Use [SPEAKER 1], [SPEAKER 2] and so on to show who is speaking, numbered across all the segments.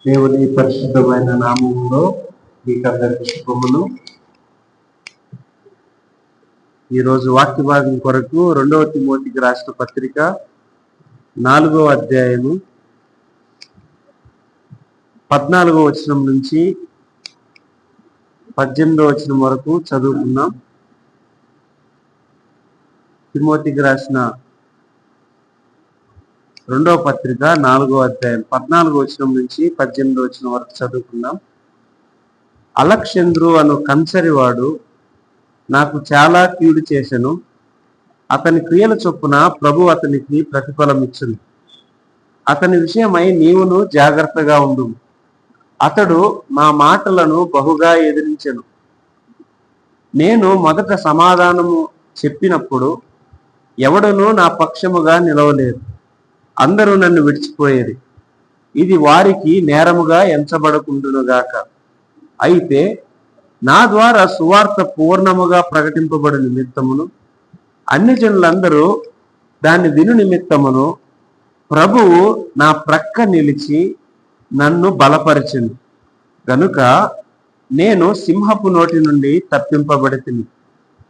[SPEAKER 1] దేవుని పరిశుద్ధమైన నామములో మీకందరికి శుభములు. ఈరోజు వాక్య భాగం కొరకు 2వ తిమోతికి రాసిన పత్రిక 4వ అధ్యాయము 14వ వచనం నుంచి 18వ వచనం వరకు చదువుకున్నాం. తిమోతికి రాసిన 2వ పత్రిక 4వ అధ్యాయం 14వ వచనం నుంచి 18వ వచనం వరకు చదువుకున్నాం. అలెగ్జాంద్రు అను కంచరివాడు నాకు చాలా కీడు చేసెను. అతని క్రియల చొప్పున ప్రభు అతనికి ప్రతిఫలం ఇచ్చును. అతని విషయమై నీవును జాగ్రత్తగా ఉండు. అతడు మా మాటలను బహుగా ఎదిరించెను. నేను మొదట సమాధానము చెప్పినప్పుడు ఎవడునూ నా పక్షముగా నిలవలేదు. అందరూ నన్ను విడిచిపోయేది. ఇది వారికి నేరముగా ఎంచబడకుండునుగాక. అయితే నా ద్వారా సువార్త పూర్ణముగా ప్రకటింపబడు నిమిత్తమును అన్ని జనులందరూ దాన్ని విను నిమిత్తమును ప్రభువు నా ప్రక్క నిలిచి నన్ను బలపరిచెను గనుక నేను సింహపు నోటి నుండి తప్పింపబడితిని.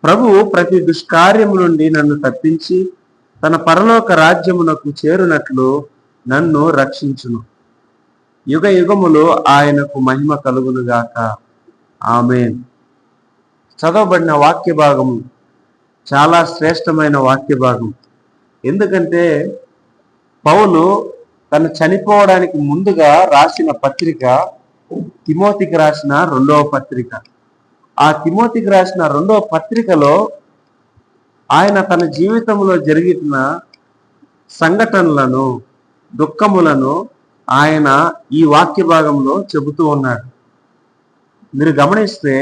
[SPEAKER 1] ప్రభువు ప్రతి దుష్కార్యము నుండి నన్ను తప్పించి తన పరలోక రాజ్యమునకు చేరునట్లు నన్ను రక్షించును. యుగ యుగములో ఆయనకు మహిమ కలుగునుగాక. ఆమేన్. చదవబడిన వాక్య భాగము చాలా శ్రేష్టమైన వాక్య భాగం. ఎందుకంటే పౌలు తను చనిపోవడానికి ముందుగా రాసిన పత్రిక తిమోతికి రాసిన 2వ పత్రిక. ఆ తిమోతికి రాసిన 2వ పత్రికలో ఆయన తన జీవితంలో జరిగిన సంఘటనలను, దుఃఖములను ఆయన ఈ వాక్య భాగంలో చెబుతూ ఉన్నాడు. మీరు గమనిస్తే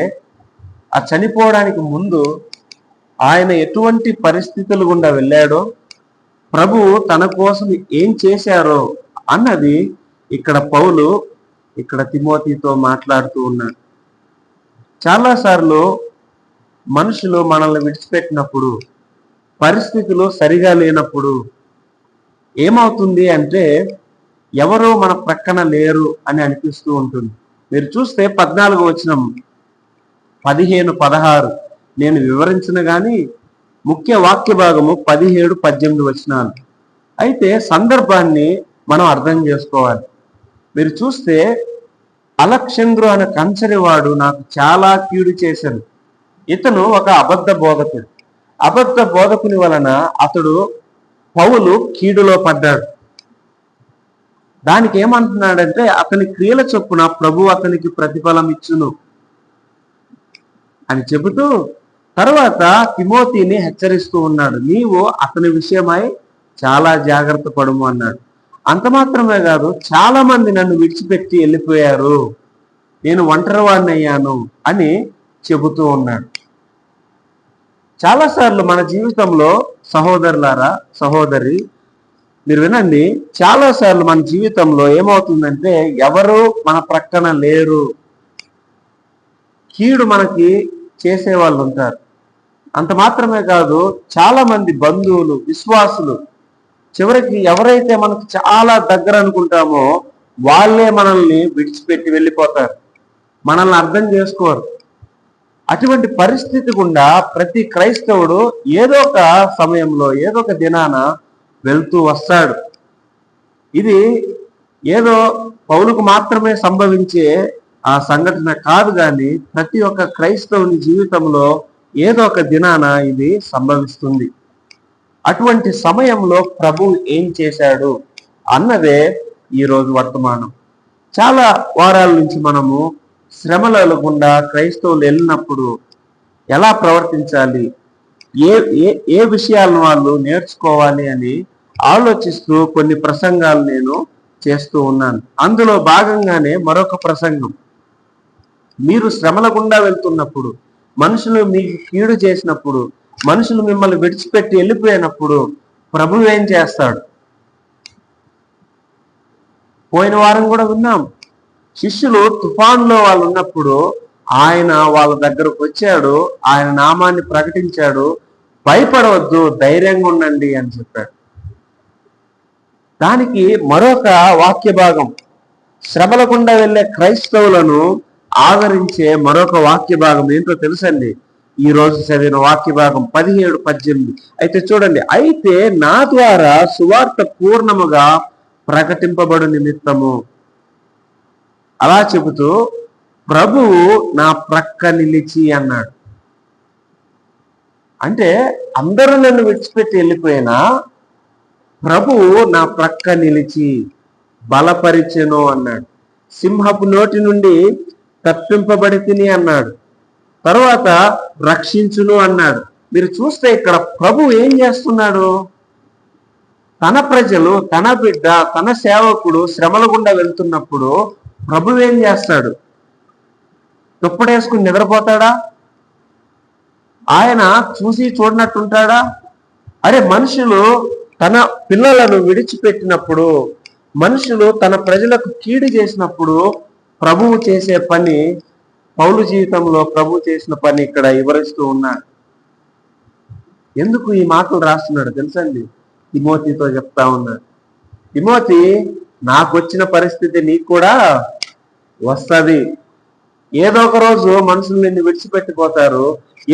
[SPEAKER 1] ఆ చనిపోవడానికి ముందు ఆయన ఎటువంటి పరిస్థితులు గుండా వెళ్ళాడో, ప్రభువు తన కోసం ఏం చేశారో అన్నది ఇక్కడ పౌలు ఇక్కడ తిమోతితో మాట్లాడుతూ ఉన్నాడు. చాలాసార్లు మనుషులు మనల్ని విడిచిపెట్టినప్పుడు, పరిస్థితులు సరిగా లేనప్పుడు ఏమవుతుంది అంటే ఎవరో మన ప్రక్కన లేరు అని అనిపిస్తూ ఉంటుంది. మీరు చూస్తే 14వ వచనం, 15, 16 నేను వివరించిన గాని ముఖ్య వాక్య భాగము 17, 18 వచనాలు. అయితే సందర్భాన్ని మనం అర్థం చేసుకోవాలి. మీరు చూస్తే అలెగ్జాంద్రు అనే కంచరివాడు నాకు చాలా కీడు చేశాను. ఇతను ఒక అబద్ధ బోధకుడు. అబద్ధ బోధకుని వలన అతడు పౌలు కీడులో పడ్డాడు. దానికి ఏమంటున్నాడంటే అతని క్రియల చొప్పున ప్రభు అతనికి ప్రతిఫలం ఇచ్చును అని చెబుతూ తర్వాత తిమోతిని హెచ్చరిస్తూ ఉన్నాడు. నీవు అతని విషయమై చాలా జాగ్రత్త పడుము అన్నాడు. అంత మాత్రమే కాదు, చాలా మంది నన్ను విడిచిపెట్టి వెళ్ళిపోయారు, నేను ఒంటరివాడిని అయ్యాను అని చెబుతూ ఉన్నాడు. చాలాసార్లు మన జీవితంలో సహోదరులారా, సహోదరి మీరు వినండి, చాలాసార్లు మన జీవితంలో ఏమవుతుందంటే ఎవరు మన ప్రక్కన లేరు, కీడు మనకి చేసేవాళ్ళు ఉంటారు. అంత మాత్రమే కాదు, చాలా మంది బంధువులు, విశ్వాసులు, చివరికి ఎవరైతే మనకు చాలా దగ్గర అనుకుంటామో వాళ్ళే మనల్ని విడిచిపెట్టి వెళ్ళిపోతారు, మనల్ని అర్థం చేసుకోరు. అటువంటి పరిస్థితి గుండా ప్రతి క్రైస్తవుడు ఏదో ఒక సమయంలో, ఏదో ఒక దినాన వెళ్తూ వస్తాడు. ఇది ఏదో పౌలుకు మాత్రమే సంభవించే ఆ సంఘటన కాదు, కానీ ప్రతి ఒక్క క్రైస్తవుని జీవితంలో ఏదో ఒక దినాన ఇది సంభవిస్తుంది. అటువంటి సమయంలో ప్రభు ఏం చేశాడు అన్నదే ఈరోజు వర్తమానం. చాలా వారాల నుంచి మనము శ్రమల గుండా క్రైస్తవులు వెళ్ళినప్పుడు ఎలా ప్రవర్తించాలి, ఏ ఏ ఏ విషయాలను వాళ్ళు నేర్చుకోవాలి అని ఆలోచిస్తూ కొన్ని ప్రసంగాలు నేను చేస్తూ ఉన్నాను. అందులో భాగంగానే మరొక ప్రసంగం, మీరు శ్రమల గుండా వెళ్తున్నప్పుడు, మనుషులు మీకు కీడు చేసినప్పుడు, మనుషులు మిమ్మల్ని విడిచిపెట్టి వెళ్ళిపోయినప్పుడు ప్రభు ఏం చేస్తాడు. పోయిన వారం కూడా విన్నాం, శిష్యులు తుఫాన్లో వాళ్ళు ఉన్నప్పుడు ఆయన వాళ్ళ దగ్గరకు వచ్చాడు, ఆయన నామాన్ని ప్రకటించాడు, భయపడవద్దు, ధైర్యంగా ఉండండి అని చెప్పాడు. దానికి మరొక వాక్య భాగం శ్రమల గుండా వెళ్ళే క్రైస్తవులను ఆదరించే మరొక వాక్య భాగం ఏంటో తెలుసండి. ఈ రోజు చదివిన వాక్య భాగం 17-18. అయితే చూడండి, అయితే నా ద్వారా సువార్త పూర్ణముగా ప్రకటింపబడు నిమిత్తము, అలా చెబుతూ ప్రభువు నా ప్రక్క నిలిచి అన్నాడు. అంటే అందరూ నన్ను విడిచిపెట్టి వెళ్ళిపోయినా ప్రభువు నా ప్రక్క నిలిచి బలపరిచెను అన్నాడు. సింహపు నోటి నుండి తప్పింపబడి తిని అన్నాడు. తరువాత రక్షించును అన్నాడు. మీరు చూస్తే ఇక్కడ ప్రభు ఏం చేస్తున్నాడు? తన ప్రజలు, తన బిడ్డ, తన సేవకుడు శ్రమల గుండా వెళ్తున్నప్పుడు ప్రభు ఏం చేస్తాడు? దుప్పడేసుకుని నిద్రపోతాడా? ఆయన చూసి చూడనట్టుంటాడా? అరే, మనుషులు తన పిల్లలను విడిచిపెట్టినప్పుడు, మనుషులు తన ప్రజలకు కీడు చేసినప్పుడు ప్రభువు చేసే పని, పౌలు జీవితంలో ప్రభు చేసిన పని ఇక్కడ వివరిస్తూ ఉన్నాడు. ఎందుకు ఈ మాటలు రాస్తున్నాడు తెలుసండి? తిమోతితో చెప్తా ఉన్నాడు, తిమోతి, నాకు వచ్చిన పరిస్థితి నీకు కూడా వస్తుంది. ఏదో ఒక రోజు మనుషులు నిన్ను విడిచిపెట్టిపోతారు,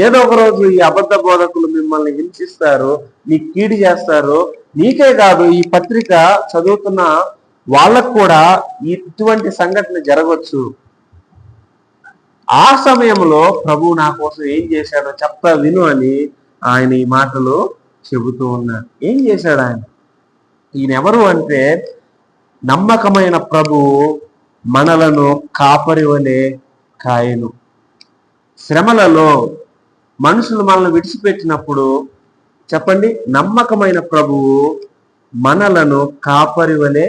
[SPEAKER 1] ఏదో ఒక రోజు ఈ అబద్ధ బోధకులు మిమ్మల్ని హింసిస్తారు, నీకు కీడు చేస్తారు. నీకే కాదు, ఈ పత్రిక చదువుతున్న వాళ్ళకు కూడా ఇటువంటి సంఘటన జరగవచ్చు. ఆ సమయంలో ప్రభు నా కోసం ఏం చేశాడో చెప్తా విను అని ఆయన ఈ మాటలు చెబుతూ ఉన్నారు. ఏం చేశాడు ఆయన? ఈయన ఎవరు అంటే, నమ్మకమైన ప్రభువు మనలను కాపరి వలె కాయను. శ్రమలలో మనుషులు మనల్ని విడిచిపెట్టినప్పుడు చెప్పండి, నమ్మకమైన ప్రభువు మనలను కాపరి వలె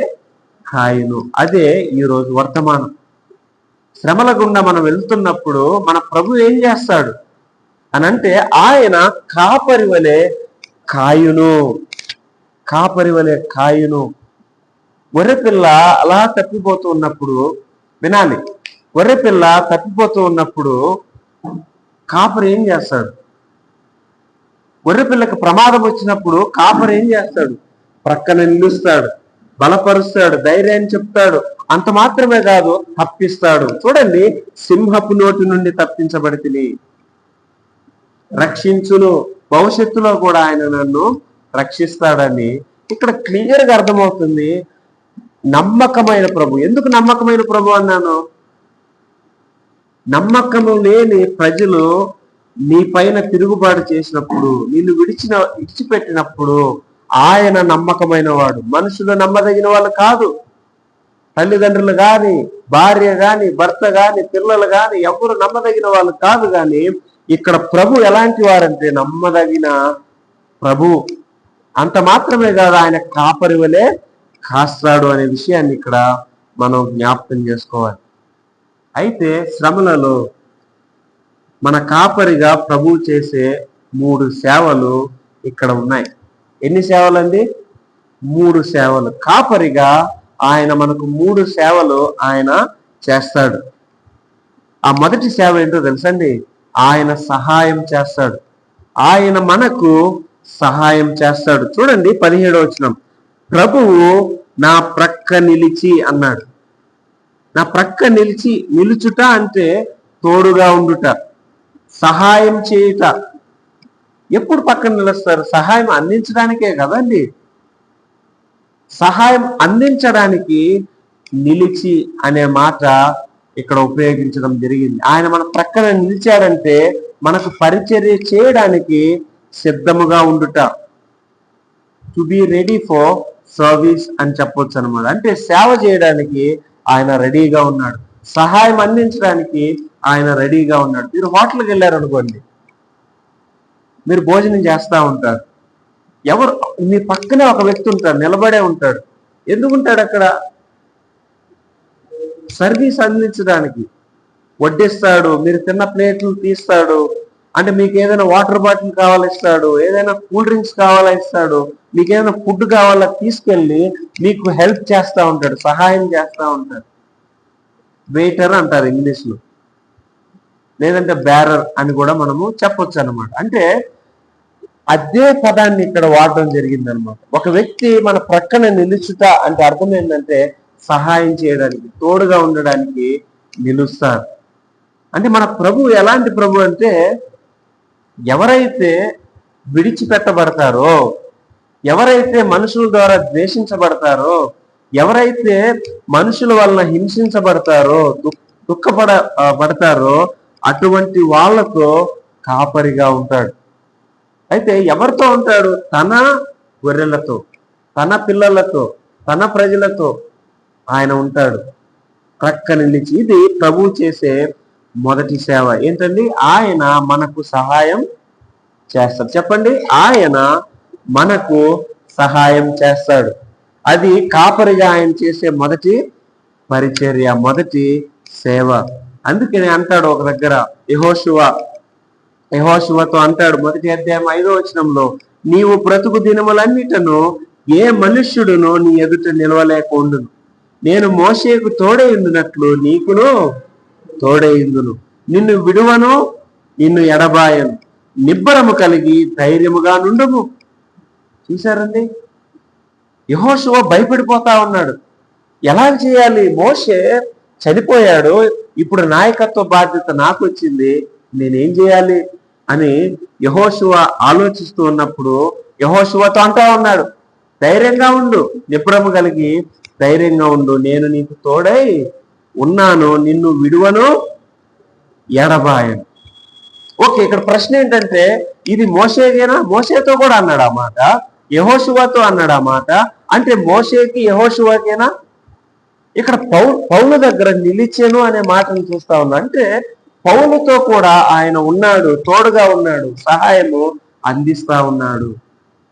[SPEAKER 1] కాయను. అదే ఈరోజు వర్తమానం. శ్రమల గుండా మనం వెళ్తున్నప్పుడు మన ప్రభు ఏం చేస్తాడు అనంటే, ఆయన కాపరి వలె కాయును. కాపరి వలె కాయును. గొర్రెపిల్ల అలా తప్పిపోతూ ఉన్నప్పుడు, వినాలి, గొర్రెపిల్ల తప్పిపోతూ ఉన్నప్పుడు కాపరి ఏం చేస్తాడు? గొర్రెపిల్లకి ప్రమాదం వచ్చినప్పుడు కాపరి ఏం చేస్తాడు? ప్రక్కన నిలుస్తాడు, బలపరుస్తాడు, ధైర్యాన్ని చెప్తాడు. అంత మాత్రమే కాదు, తప్పిస్తాడు. చూడండి, సింహపు నోటి నుండి తప్పించబడి తిని రక్షించును. భవిష్యత్తులో కూడా ఆయన నన్ను రక్షిస్తాడని ఇక్కడ క్లియర్గా అర్థమవుతుంది. నమ్మకమైన ప్రభు. ఎందుకు నమ్మకమైన ప్రభు అన్నాను? నమ్మకము లేని ప్రజలు నీ పైన తిరుగుబాటు చేసినప్పుడు, నిన్ను విడిచిపెట్టినప్పుడు ఆయన నమ్మకమైన వాడు. మనుషులు నమ్మదగిన వాళ్ళు కాదు. తల్లిదండ్రులు గాని, భార్య గాని, భర్త గాని, పిల్లలు గాని ఎవరు నమ్మదగిన వాళ్ళు కాదు. కానీ ఇక్కడ ప్రభు ఎలాంటి వారంటే నమ్మదగిన ప్రభు. అంత మాత్రమే కాదు, ఆయన కాపరి వలె కాస్తాడు అనే విషయాన్ని ఇక్కడ మనం జ్ఞాపకం చేసుకోవాలి. అయితే శ్రమలలో మన కాపరిగా ప్రభు చేసే 3 సేవలు ఇక్కడ ఉన్నాయి. ఎన్ని సేవలండి? 3 సేవలు. కాపరిగా ఆయన మనకు 3 సేవలు ఆయన చేస్తాడు. ఆ మొదటి సేవ ఏంటో తెలుసండి? ఆయన సహాయం చేస్తాడు. ఆయన మనకు సహాయం చేస్తాడు. చూడండి 17వ వచనం, ప్రభువు నా ప్రక్క నిలిచి అన్నాడు. నా ప్రక్క నిలుచుట అంటే తోడుగా ఉండుట, సహాయం చేయుట. ఎప్పుడు పక్కన నిలుస్తారు? సహాయం అందించడానికే కదండి. సహాయం అందించడానికి నిలిచి అనే మాట ఇక్కడ ఉపయోగించడం జరిగింది. ఆయన మన ప్రక్కన నిలిచాడంటే మనకు పరిచర్య చేయడానికి సిద్ధముగా ఉండుట, to be ready for service అని చెప్పొచ్చు అనమాట. అంటే సేవ చేయడానికి ఆయన రెడీగా ఉన్నాడు, సహాయం అందించడానికి ఆయన రెడీగా ఉన్నాడు. మీరు హోటల్కి వెళ్ళారు అనుకోండి, మీరు భోజనం చేస్తూ ఉంటారు, ఎవరు మీ పక్కనే ఒక వ్యక్తి ఉంటాడు, నిలబడే ఉంటాడు. ఎందుకుంటాడు అక్కడ? సర్వీస్ అందించడానికి. వడ్డిస్తాడు, మీరు తిన్న ప్లేట్లు తీస్తాడు, అంటే మీకు ఏదైనా వాటర్ బాటిల్ కావాలా ఇస్తాడు, ఏదైనా కూల్ డ్రింక్స్ కావాలా ఇస్తాడు, మీకు ఏదైనా ఫుడ్ కావాలా తీసుకెళ్ళి మీకు హెల్ప్ చేస్తూ ఉంటాడు, సహాయం చేస్తూ ఉంటాడు. వెయిటర్ అంటారు ఇంగ్లీష్లో, లేదంటే బ్యారర్ అని కూడా మనము చెప్పొచ్చు అనమాట. అంటే అదే పదాన్ని ఇక్కడ వాడడం జరిగింది అనమాట. ఒక వ్యక్తి మన ప్రక్కన నిలుచుట అంటే అర్థం ఏంటంటే సహాయం చేయడానికి, తోడుగా ఉండడానికి నిలుస్తారు. అంటే మన ప్రభు ఎలాంటి ప్రభు అంటే, ఎవరైతే విడిచిపెట్టబడతారో, ఎవరైతే మనుషుల ద్వారా ద్వేషించబడతారో, ఎవరైతే మనుషుల వలన హింసించబడతారో, పడతారో అటువంటి వాళ్లతో కాపరిగా ఉంటాడు. అయితే ఎవరితో ఉంటాడు? తన గొర్రెలతో, తన పిల్లలతో, తన ప్రజలతో ఆయన ఉంటాడు ప్రక్కన నిలిచి. ఇది ప్రభువు చేసే మొదటి సేవ ఏంటండి? ఆయన మనకు సహాయం చేస్తాడు. చెప్పండి, ఆయన మనకు సహాయం చేస్తాడు. అది కాపరిగా ఆయన చేసే మొదటి పరిచర్య, మొదటి సేవ. అందుకని అంటాడు ఒక దగ్గర యెహోషువతో అంటాడు, 1వ అధ్యాయం 5వ వచనంలో, నీవు బ్రతుకు దినములన్నిటను ఏ మనుష్యుడును నీ ఎదుట నిలవలేకుండును. నేను మోషేకు తోడైండునట్లు నీకును తోడైందును. నిన్ను విడువను, నిన్ను ఎడబాయను. నిబ్బరము కలిగి ధైర్యముగా నుండుము. చూశారండి, యెహోషువ భయపడిపోతా ఉన్నాడు. ఎలా చేయాలి? మోషే చనిపోయాడు, ఇప్పుడు నాయకత్వ బాధ్యత నాకు వచ్చింది, నేనేం చేయాలి అని యెహోషువ ఆలోచిస్తూ ఉన్నప్పుడు యెహోషువతో అంటా ఉన్నాడు, ధైర్యంగా ఉండు, నిబ్బరము కలిగి ధైర్యంగా ఉండు, నేను నీకు తోడై ఉన్నాను, నిన్ను విడువను, ఎడబాయను. ఓకే, ఇక్కడ ప్రశ్న ఏంటంటే, ఇది మోషేకేనా? మోషేతో కూడా అన్నాడు ఆ మాట, యెహోషువతో అన్నాడు ఆ మాట. అంటే మోషేకి యెహోషువకేనా? ఇక్కడ పౌలు దగ్గర నిలిచెను అనే మాటను చూస్తా ఉన్నా. అంటే పౌలుతో కూడా ఆయన ఉన్నాడు, తోడుగా ఉన్నాడు, సహాయము అందిస్తా ఉన్నాడు.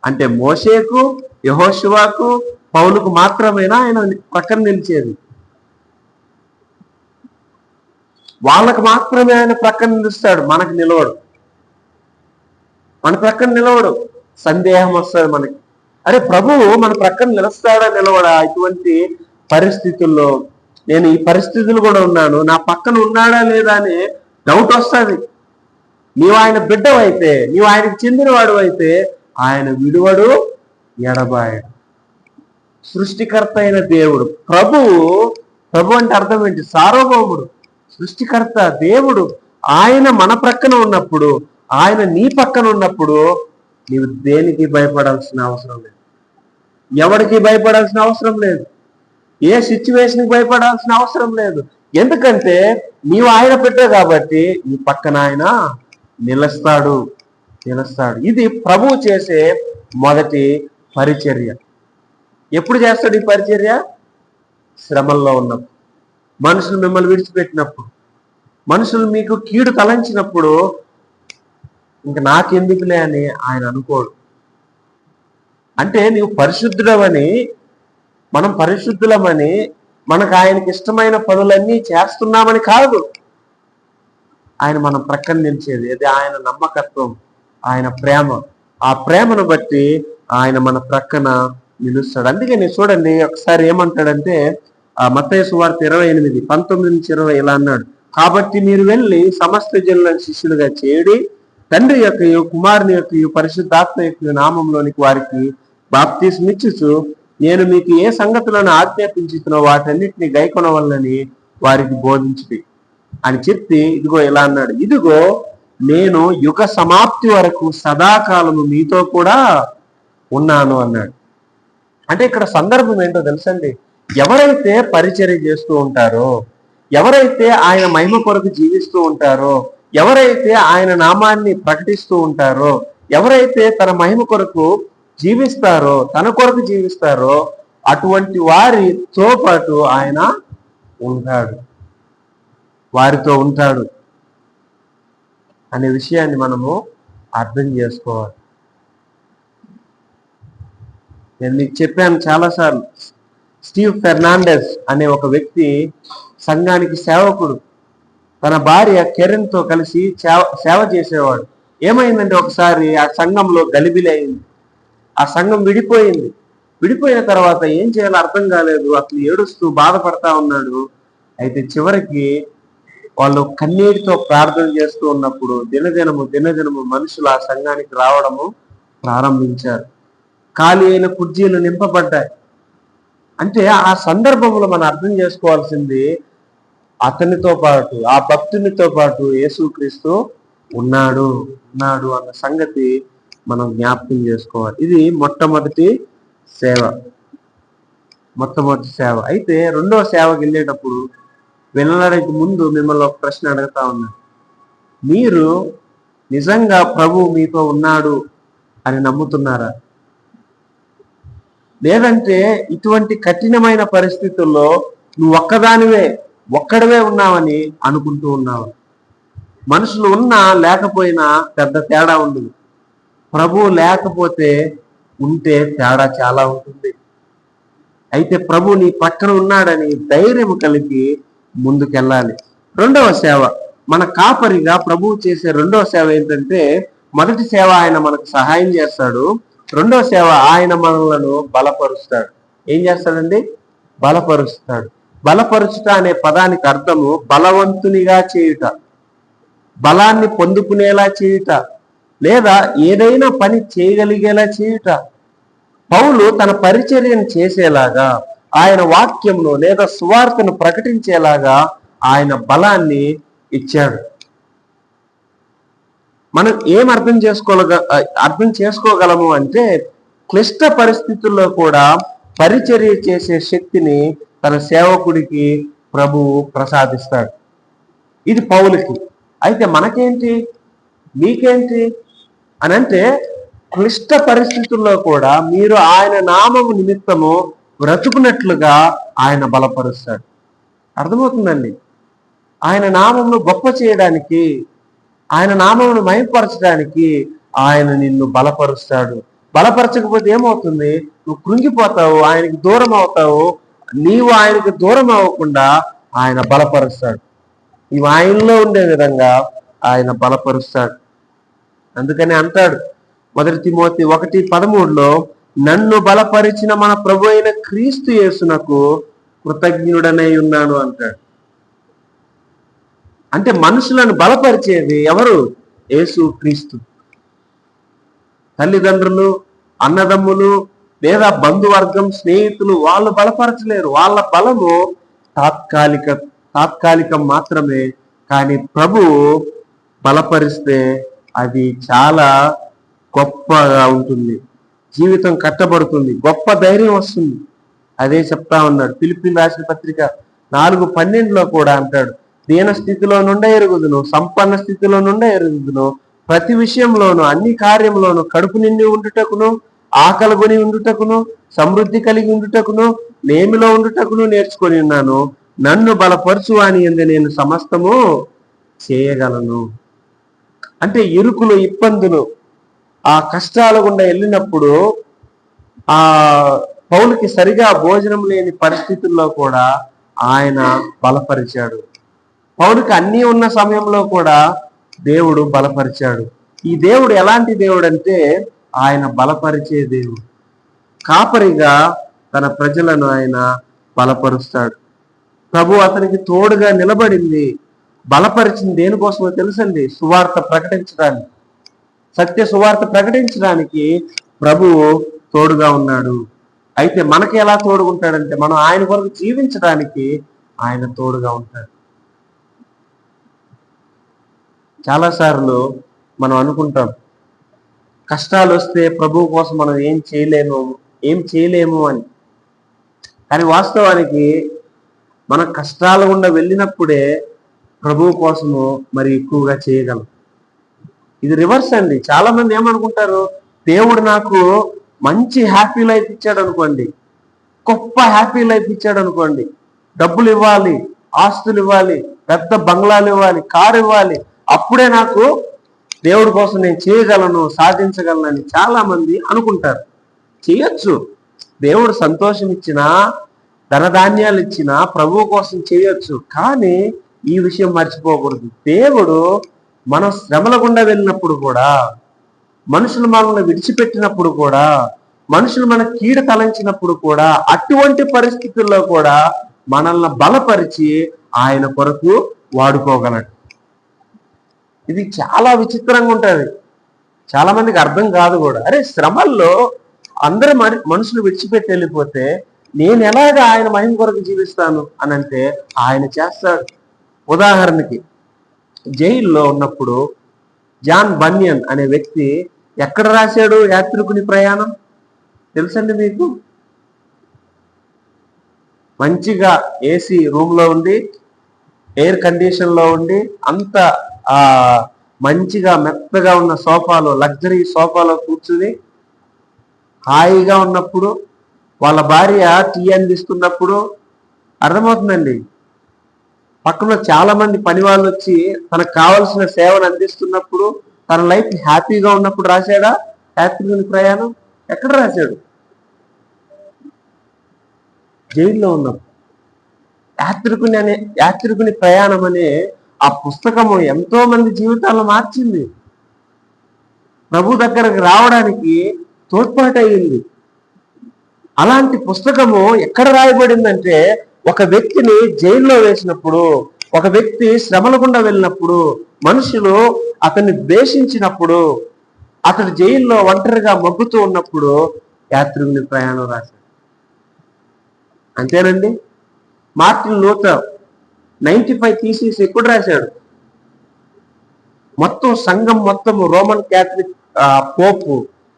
[SPEAKER 1] అంటే మోషేకు, యెహోషువకు, పౌలుకు మాత్రమేనా ఆయన పక్కన నిలిచేది? వాళ్ళకు మాత్రమే ఆయన ప్రక్కన నిలుస్తాడు, మనకు నిలవడు. మన ప్రక్కన నిలవడు. సందేహం వస్తుంది మనకి, అరే ప్రభువు మన ప్రక్కన నిలుస్తాడా నిలవడా? ఇటువంటి పరిస్థితుల్లో నేను ఈ పరిస్థితులు కూడా ఉన్నాను, నా పక్కన ఉన్నాడా లేదా అని డౌట్ వస్తుంది. నీవు ఆయన బిడ్డవైతే, నీవు ఆయనకు చెందినవాడు అయితే ఆయన విడువడు, ఎడబాయడు. సృష్టికర్త అయిన దేవుడు ప్రభు అంటే అర్థం ఏంటి? సార్వభౌముడు, సృష్టికర్త దేవుడు. ఆయన మన ప్రక్కన ఉన్నప్పుడు, ఆయన నీ పక్కన ఉన్నప్పుడు నీవు దేనికి భయపడాల్సిన అవసరం లేదు, ఎవరికి భయపడాల్సిన అవసరం లేదు, ఏ సిచ్యువేషన్కి భయపడాల్సిన అవసరం లేదు. ఎందుకంటే నీవు ఆయన బిడ్డ కాబట్టి నీ పక్కన ఆయన నిలుస్తాడు. ఇది ప్రభువు చేసే మొదటి పరిచర్య. ఎప్పుడు చేస్తాడు ఈ పరిచర్య? శ్రమల్లో ఉన్నప్పుడు, మనుషులు మిమ్మల్ని విడిచిపెట్టినప్పుడు, మనుషులు మీకు కీడు తలంచినప్పుడు ఇంక నాకెందుకులే అని ఆయన అనుకోడు. అంటే నీవు పరిశుద్ధుడవని, మనం పరిశుద్ధులమని, మనకు ఆయనకి ఇష్టమైన పనులన్నీ చేస్తున్నామని కాదు ఆయన మనం ప్రక్కన నిలిచేది. అది ఆయన నమ్మకత్వం, ఆయన ప్రేమ. ఆ ప్రేమను బట్టి ఆయన మన ప్రక్కన నిలుస్తాడు. అందుకని చూడండి, ఒకసారి ఏమంటాడంటే మత్తయి సువార్త 28:19-20 ఇలా అన్నాడు, కాబట్టి మీరు వెళ్ళి సమస్త జనులను శిష్యులుగా చేడి, తండ్రి యొక్క కుమారుని యొక్క పరిశుద్ధాత్మ యొక్క నామంలోనికి వారికి బాప్తిస్మిచ్చుచు, నేను మీకు ఏ సంగతులను ఆజ్ఞాపించుతున్నో వాటన్నిటిని గైకొనవలనని వారికి బోధించుడి అని చెప్పి, ఇదిగో ఇలా అన్నాడు, ఇదిగో నేను యుగ సమాప్తి వరకు సదాకాలము మీతో కూడా ఉన్నాను అన్నాడు. అంటే ఇక్కడ సందర్భం ఏంటో తెలుసండి, ఎవరైతే పరిచర్య చేస్తూ ఉంటారో, ఎవరైతే ఆయన మహిమ కొరకు జీవిస్తూ ఉంటారో, ఎవరైతే ఆయన నామాన్ని ప్రకటిస్తూ ఉంటారో, ఎవరైతే తన మహిమ కొరకు జీవిస్తారో, తన కొరకు జీవిస్తారో, అటువంటి వారితో పాటు ఆయన ఉంటాడు, వారితో ఉంటాడు అనే విషయాన్ని మనము అర్థం చేసుకోవాలి. నేను మీకు చెప్పాను చాలాసార్లు, స్టీవ్ ఫెర్నాండెస్ అనే ఒక వ్యక్తి సంఘానికి సేవకుడు, తన భార్య కెరెన్తో కలిసి సేవ చేసేవాడు. ఏమైందంటే ఒకసారి ఆ సంఘంలో గలిబిలి అయింది, ఆ సంఘం విడిపోయింది. విడిపోయిన తర్వాత ఏం చేయాలో అర్థం కాలేదు, అసలు ఏడుస్తూ బాధపడతా ఉన్నాడు. అయితే చివరికి వాళ్ళు కన్నీటితో ప్రార్థన చేస్తూ ఉన్నప్పుడు దినదినము మనుషులు ఆ సంఘానికి రావడము ప్రారంభించారు. ఖాళీ అయిన కుర్చీలు నింపబడ్డాయి. అంటే ఆ సందర్భంలో మనం అర్థం చేసుకోవాల్సింది, అతనితో పాటు ఆ భక్తునితో పాటు యేసుక్రీస్తు ఉన్నాడు ఉన్నాడు అన్న సంగతి మనం జ్ఞాపకం చేసుకోవాలి. ఇది మొట్టమొదటి సేవ. అయితే రెండవ సేవకి వెళ్ళేటప్పుడు వెళ్ళడానికి ముందు మిమ్మల్ని ఒక ప్రశ్న అడుగుతా ఉన్నాను. మీరు నిజంగా ప్రభు మీతో ఉన్నాడు అని నమ్ముతున్నారా? లేదంటే ఇటువంటి కఠినమైన పరిస్థితుల్లో నువ్వు ఒక్కడవే ఉన్నావని అనుకుంటూ ఉన్నావు? మనుషులు ఉన్నా లేకపోయినా పెద్ద తేడా ఉండదు. ప్రభు లేకపోతే ఉంటే తేడా చాలా ఉంటుంది. అయితే ప్రభు నీ పక్కన ఉన్నాడని ధైర్యం కలిగి ముందుకెళ్ళాలి. రెండవ సేవ, మన కాపరిగా ప్రభువు చేసే రెండవ సేవ ఏంటంటే, మొదటి సేవ ఆయన మనకు సహాయం చేస్తాడు. రెండవ సేవ ఆయన మనలను బలపరుస్తాడు. ఏం చేస్తాడండి? బలపరుస్తాడు. బలపరుచుట అనే పదానికి అర్థము బలవంతునిగా చేయుట, బలాన్ని పొందుకునేలా చేయుట, లేదా ఏదైనా పని చేయగలిగేలా చేయుట. పౌలు తన పరిచర్యను చేసేలాగా, ఆయన వాక్యంలో లేదా సువార్తను ప్రకటించేలాగా ఆయన బలాన్ని ఇచ్చాడు. మనం ఏం అర్థం చేసుకోగలము అంటే, క్లిష్ట పరిస్థితుల్లో కూడా పరిచర్య చేసే శక్తిని తన సేవకుడికి ప్రభువు ప్రసాదిస్తాడు. ఇది పౌలుకి. అయితే మనకేంటి, మీకేంటి అని అంటే, క్లిష్ట పరిస్థితుల్లో కూడా మీరు ఆయన నామము నిమిత్తము బ్రతుకున్నట్లుగా ఆయన బలపరుస్తాడు. అర్థమవుతుందండి? ఆయన నామమును గొప్ప చేయడానికి, ఆయన నామమును మహిమపరచడానికి ఆయన నిన్ను బలపరుస్తాడు. బలపరచకపోతే ఏమవుతుంది? నువ్వు కృంగిపోతావు, ఆయనకి దూరం అవుతావు. నీవు ఆయనకి దూరం అవ్వకుండా ఆయన బలపరుస్తాడు. నీవు ఆయనలో ఉండే విధంగా ఆయన బలపరుస్తాడు. అందుకని అంటాడు మొదటి తిమోతి 1:13, నన్ను బలపరిచిన మన ప్రభు అయిన క్రీస్తు యేసునకు కృతజ్ఞుడనై ఉన్నాను అంటాడు. అంటే మనుషులను బలపరిచేది ఎవరు? యేసు క్రీస్తు. తల్లిదండ్రులు, అన్నదమ్ములు, లేదా బంధువర్గం, స్నేహితులు వాళ్ళు బలపరచలేరు. వాళ్ళ బలము తాత్కాలికం మాత్రమే. కానీ ప్రభువు బలపరిస్తే అది చాలా గొప్పగా ఉంటుంది. జీవితం కట్టబడుతుంది, గొప్ప ధైర్యం వస్తుంది. అదే చెప్తా ఉన్నాడు ఫిలిప్పీయులకు రాసిన పత్రిక 4:12 కూడా అంటాడు, దీన స్థితిలో నుండే ఎరుగుదును, సంపన్న స్థితిలో నుండే ఎరుగుదును, ప్రతి విషయంలోనూ అన్ని కార్యంలోనూ కడుపు నిండి ఉండుటకును, ఆకలి కొని ఉండుటకును, సమృద్ధి కలిగి ఉండుటకును, నేమిలో ఉండుటకును నేర్చుకొని ఉన్నాను. నన్ను బలపరచు అని యందు నేను సమస్తము చేయగలను. అంటే ఇరుకులు, ఇబ్బందులు, ఆ కష్టాల గుండా వెళ్ళినప్పుడు ఆ పౌలుకి సరిగా భోజనం లేని పరిస్థితుల్లో కూడా ఆయన బలపరిచాడు. పౌలుకి అన్నీ ఉన్న సమయంలో కూడా దేవుడు బలపరిచాడు. ఈ దేవుడు ఎలాంటి దేవుడు అంటే, ఆయన బలపరిచే దేవుడు. కాపరిగా తన ప్రజలను ఆయన బలపరుస్తాడు. ప్రభు అతనికి తోడుగా నిలబడింది, బలపరిచింది దేనికోసమో తెలుసండి? సువార్త ప్రకటించడానికి, సత్య సువార్త ప్రకటించడానికి ప్రభువు తోడుగా ఉన్నాడు. అయితే మనకి ఎలా తోడుగుంటాడంటే, మనం ఆయన కొరకు జీవించడానికి ఆయన తోడుగా ఉంటాడు. చాలాసార్లు మనం అనుకుంటాం, కష్టాలు వస్తే ప్రభువు కోసం మనం ఏం చేయలేము అని. కానీ వాస్తవానికి మన కష్టాల గుండా వెళ్ళినప్పుడే ప్రభువు కోసము మరి ఎక్కువగా చేయగలం. ఇది రివర్స్ అండి. చాలా మంది ఏమనుకుంటారు, దేవుడు నాకు మంచి హ్యాపీ లైఫ్ ఇచ్చాడు అనుకోండి, గొప్ప హ్యాపీ లైఫ్ ఇచ్చాడు అనుకోండి, డబ్బులు ఇవ్వాలి, ఆస్తులు ఇవ్వాలి, పెద్ద బంగ్లాలు ఇవ్వాలి, కారు ఇవ్వాలి, అప్పుడే నాకు దేవుడి కోసం నేను చేయగలను, సాధించగలను అని చాలా మంది అనుకుంటారు. చేయొచ్చు, దేవుడు సంతోషం ఇచ్చినా, ధనధాన్యాలు ఇచ్చినా ప్రభువు కోసం చేయొచ్చు. కానీ ఈ విషయం మర్చిపోకూడదు, దేవుడు మనం శ్రమల గుండా వెళ్ళినప్పుడు కూడా, మనుషులు మనల్ని విడిచిపెట్టినప్పుడు కూడా, మనుషులు మన కీడు తలంచినప్పుడు కూడా, అటువంటి పరిస్థితుల్లో కూడా మనల్ని బలపరిచి ఆయన కొరకు వాడుకోగలడు. ఇది చాలా విచిత్రంగా ఉంటుంది, చాలా మందికి అర్థం కాదు కూడా. అరే, శ్రమల్లో అందరూ మనుషులు విడిచిపెట్టి వెళ్ళిపోతే నేను ఎలాగ ఆయన మహిమ కొరకు జీవిస్తాను అని అంటే ఆయన చేస్తాడు. ఉదాహరణకి జైల్లో ఉన్నప్పుడు జాన్ బన్యన్ అనే వ్యక్తి ఎక్కడ రాశాడు యాత్రికుని ప్రయాణం తెలుసండి మీకు? మంచిగా ఏసీ రూమ్ లో ఉండి, ఎయిర్ కండిషన్ లో ఉండి, అంత ఆ మంచిగా మెత్తగా ఉన్న సోఫాలో, లగ్జరీ సోఫాలో కూర్చుని హాయిగా ఉన్నప్పుడు, వాళ్ళ భార్య టీ అందిస్తున్నప్పుడు, అర్థమవుతుందండి. పక్కన చాలా మంది పని వాళ్ళు వచ్చి తనకు కావలసిన సేవను అందిస్తున్నప్పుడు, తన లైఫ్ హ్యాపీగా ఉన్నప్పుడు రాశాడా యాత్రికుని ప్రయాణం? ఎక్కడ రాశాడు? జైల్లో ఉన్నప్పుడు. యాత్రికుని ప్రయాణం అనే ఆ పుస్తకము ఎంతో మంది జీవితాలను మార్చింది. ప్రభు దగ్గరకు రావడానికి తోడ్పాటయింది. అలాంటి పుస్తకము ఎక్కడ రాయబడిందంటే, ఒక వ్యక్తిని జైల్లో వేసినప్పుడు, ఒక వ్యక్తి శ్రమల గుండా వెళ్ళినప్పుడు, మనుషులు అతన్ని ద్వేషించినప్పుడు, అతడు జైల్లో ఒంటరిగా మగ్గుతూ ఉన్నప్పుడు యాత్రికుని ప్రయాణం రాశాడు. అంతేనండి. మార్టిన్ లూథర్ 95 థీసిస్ ఎప్పుడు రాశాడు? మొత్తం సంఘం మొత్తము రోమన్ క్యాథలిక్ పోపు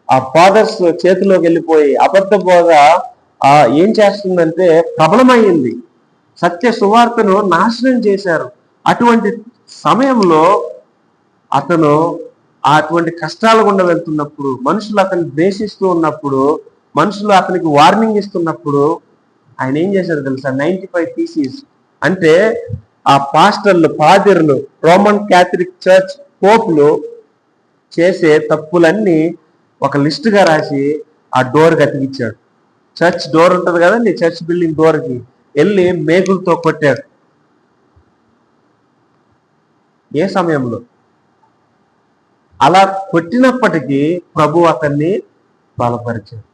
[SPEAKER 1] ఆ ఫాదర్స్ చేతిలోకి వెళ్ళిపోయి అబద్ధ బోధ ఏం చేస్తుందంటే ప్రబలమైంది. సత్య సువార్తను నాశనం చేశారు. అటువంటి సమయంలో అతను అటువంటి కష్టాల గుండా వెళ్తున్నప్పుడు, మనుషులు అతన్ని ద్వేషిస్తూ ఉన్నప్పుడు, మనుషులు అతనికి వార్నింగ్ ఇస్తున్నప్పుడు ఆయన ఏం చేశారు తెలుసా? 95 థీసిస్ అంటే ఆ పాస్టర్లు, పాదిర్లు, రోమన్ క్యాథలిక్ చర్చ్ పోపులు చేసే తప్పులన్నీ ఒక లిస్టుగా రాసి ఆ డోర్ అతికిచ్చాడు. చర్చ్ డోర్ ఉంటుంది కదండి, చర్చ్ బిల్డింగ్ డోర్కి వెళ్ళి మేకులతో కొట్టాడు. ఏ సమయంలో? అలా కొట్టినప్పటికీ ప్రభు అతన్ని బలపరిచాడు.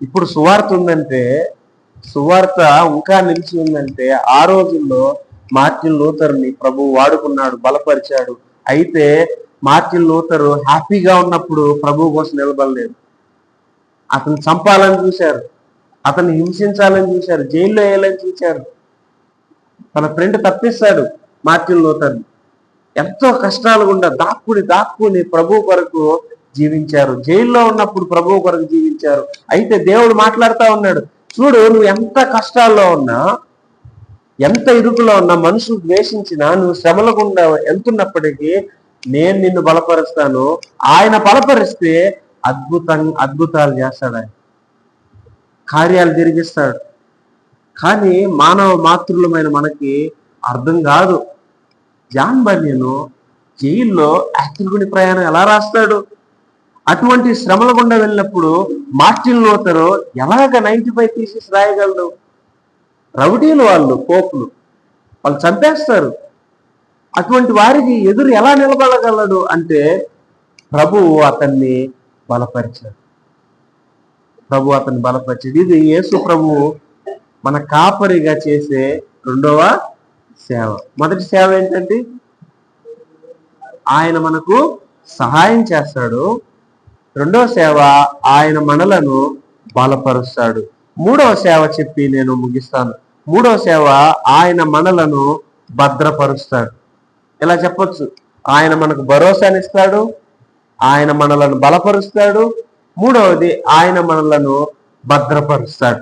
[SPEAKER 1] ఇప్పుడు సువార్త ఉందంటే, సువార్త ఇంకా నిలిచి ఉందంటే, ఆ రోజుల్లో మార్టిన్ లూథర్ని ప్రభు వాడుకున్నాడు, బలపరిచాడు. అయితే మార్టిన్ లూథరు హ్యాపీగా ఉన్నప్పుడు ప్రభు కోసం నిలబడలేదు. అతను చంపాలని చూశారు, అతన్ని హింసించాలని చూశారు, జైల్లో వేయాలని చూశారు. తన ఫ్రెండ్ తప్పిస్తాడు మార్టిన్ లూథర్ని. ఎంతో కష్టాలు గుండా దాక్కుని ప్రభు కొరకు జీవించారు. జైల్లో ఉన్నప్పుడు ప్రభు కొరకు జీవించారు. అయితే దేవుడు మాట్లాడుతూ ఉన్నాడు, చూడు, నువ్వు ఎంత కష్టాల్లో ఉన్నా, ఎంత ఇరుకులో ఉన్నా, మనుషులు ద్వేషించినా, నువ్వు శ్రమల గుండా ఎంతున్నప్పటికీ నేను నిన్ను బలపరుస్తాను. ఆయన బలపరిస్తే అద్భుతాలు చేస్తాడు, ఆయన కార్యాలు జరిగిస్తాడు. కానీ మానవ మాతృలమైన మనకి అర్థం కాదు. జాన్ బన్యను జైల్లో యాత్రికుని ప్రయాణం ఎలా రాస్తాడు? అటువంటి శ్రమల గుండా వెళ్ళినప్పుడు మార్టిన్ లూథరు ఎలాగ 95 థీసిస్ రాయగలడు? రౌడీలు వాళ్ళు, పోపులు, వాళ్ళు చంపేస్తారు. అటువంటి వారికి ఎదురు ఎలా నిలబడగలడు అంటే ప్రభువు అతన్ని బలపరిచాడు. ఇది యేసు ప్రభువు మన కాపరిగా చేసే రెండవ సేవ. మొదటి సేవ ఏంటంటే ఆయన మనకు సహాయం చేస్తాడు. రెండవ సేవ ఆయన మనలను బలపరుస్తాడు. మూడవ సేవ చెప్పి నేను ముగిస్తాను. మూడవ సేవ ఆయన మనలను భద్రపరుస్తాడు. ఇలా చెప్పొచ్చు, ఆయన మనకు భరోసానిస్తాడు, ఆయన మనలను బలపరుస్తాడు, మూడవది ఆయన మనలను భద్రపరుస్తాడు.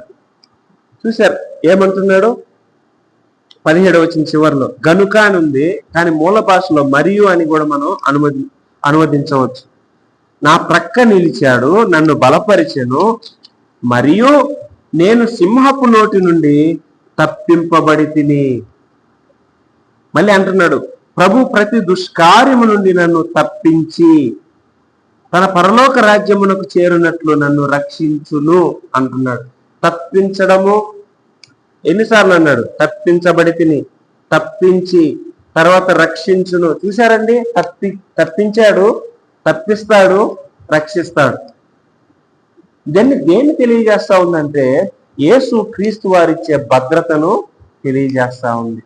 [SPEAKER 1] చూశారు ఏమంటున్నాడు? 17వ వచనం చివరిలో గనుక అని ఉంది, కానీ మూల భాషలో మరియు అని కూడా మనం అనువదించవచ్చు. నా ప్రక్క నిలిచాడు, నన్ను బలపరిచెను, మరియు నేను సింహపు నోటి నుండి తప్పింపబడి తిని. మళ్ళీ అంటున్నాడు, ప్రభు ప్రతి దుష్కార్యము నుండి నన్ను తప్పించి తన పరలోక రాజ్యమునకు చేరునట్లు నన్ను రక్షించును అంటున్నాడు. తప్పించడము ఎన్నిసార్లు అన్నాడు? తప్పించబడి తిని, తప్పించి, తర్వాత రక్షించును. చూశారండి, తప్పించాడు, తప్పిస్తాడు, రక్షిస్తాడు. దేన్ని తెలియజేస్తా ఉందంటే యేసు క్రీస్తు వారిచ్చే భద్రతను తెలియజేస్తా ఉంది.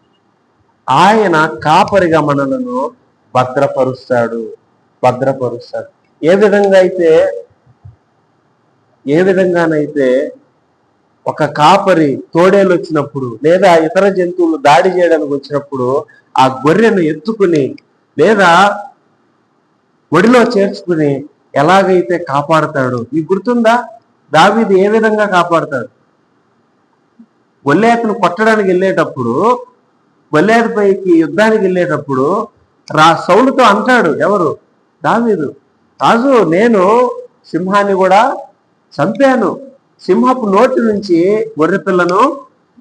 [SPEAKER 1] ఆయన కాపరిగా మనలను భద్రపరుస్తాడు. ఏ విధంగానైతే ఒక కాపరి తోడేలు వచ్చినప్పుడు లేదా ఇతర జంతువులు దాడి చేయడానికి వచ్చినప్పుడు ఆ గొర్రెను ఎత్తుకుని లేదా ఒడిలో చేర్చుకుని ఎలాగైతే కాపాడుతాడు మీకు గుర్తుందా? దావీదు ఏ విధంగా కాపాడుతాడు? గొల్లియాతును కొట్టడానికి వెళ్ళేటప్పుడు, గొల్లియాతుపైకి యుద్ధానికి వెళ్ళేటప్పుడు సౌలుతో అంటాడు, ఎవరు? దావీదు, రాజు నేను సింహాన్ని కూడా చంపాను, సింహపు నోటి నుంచి గొర్రె పిల్లను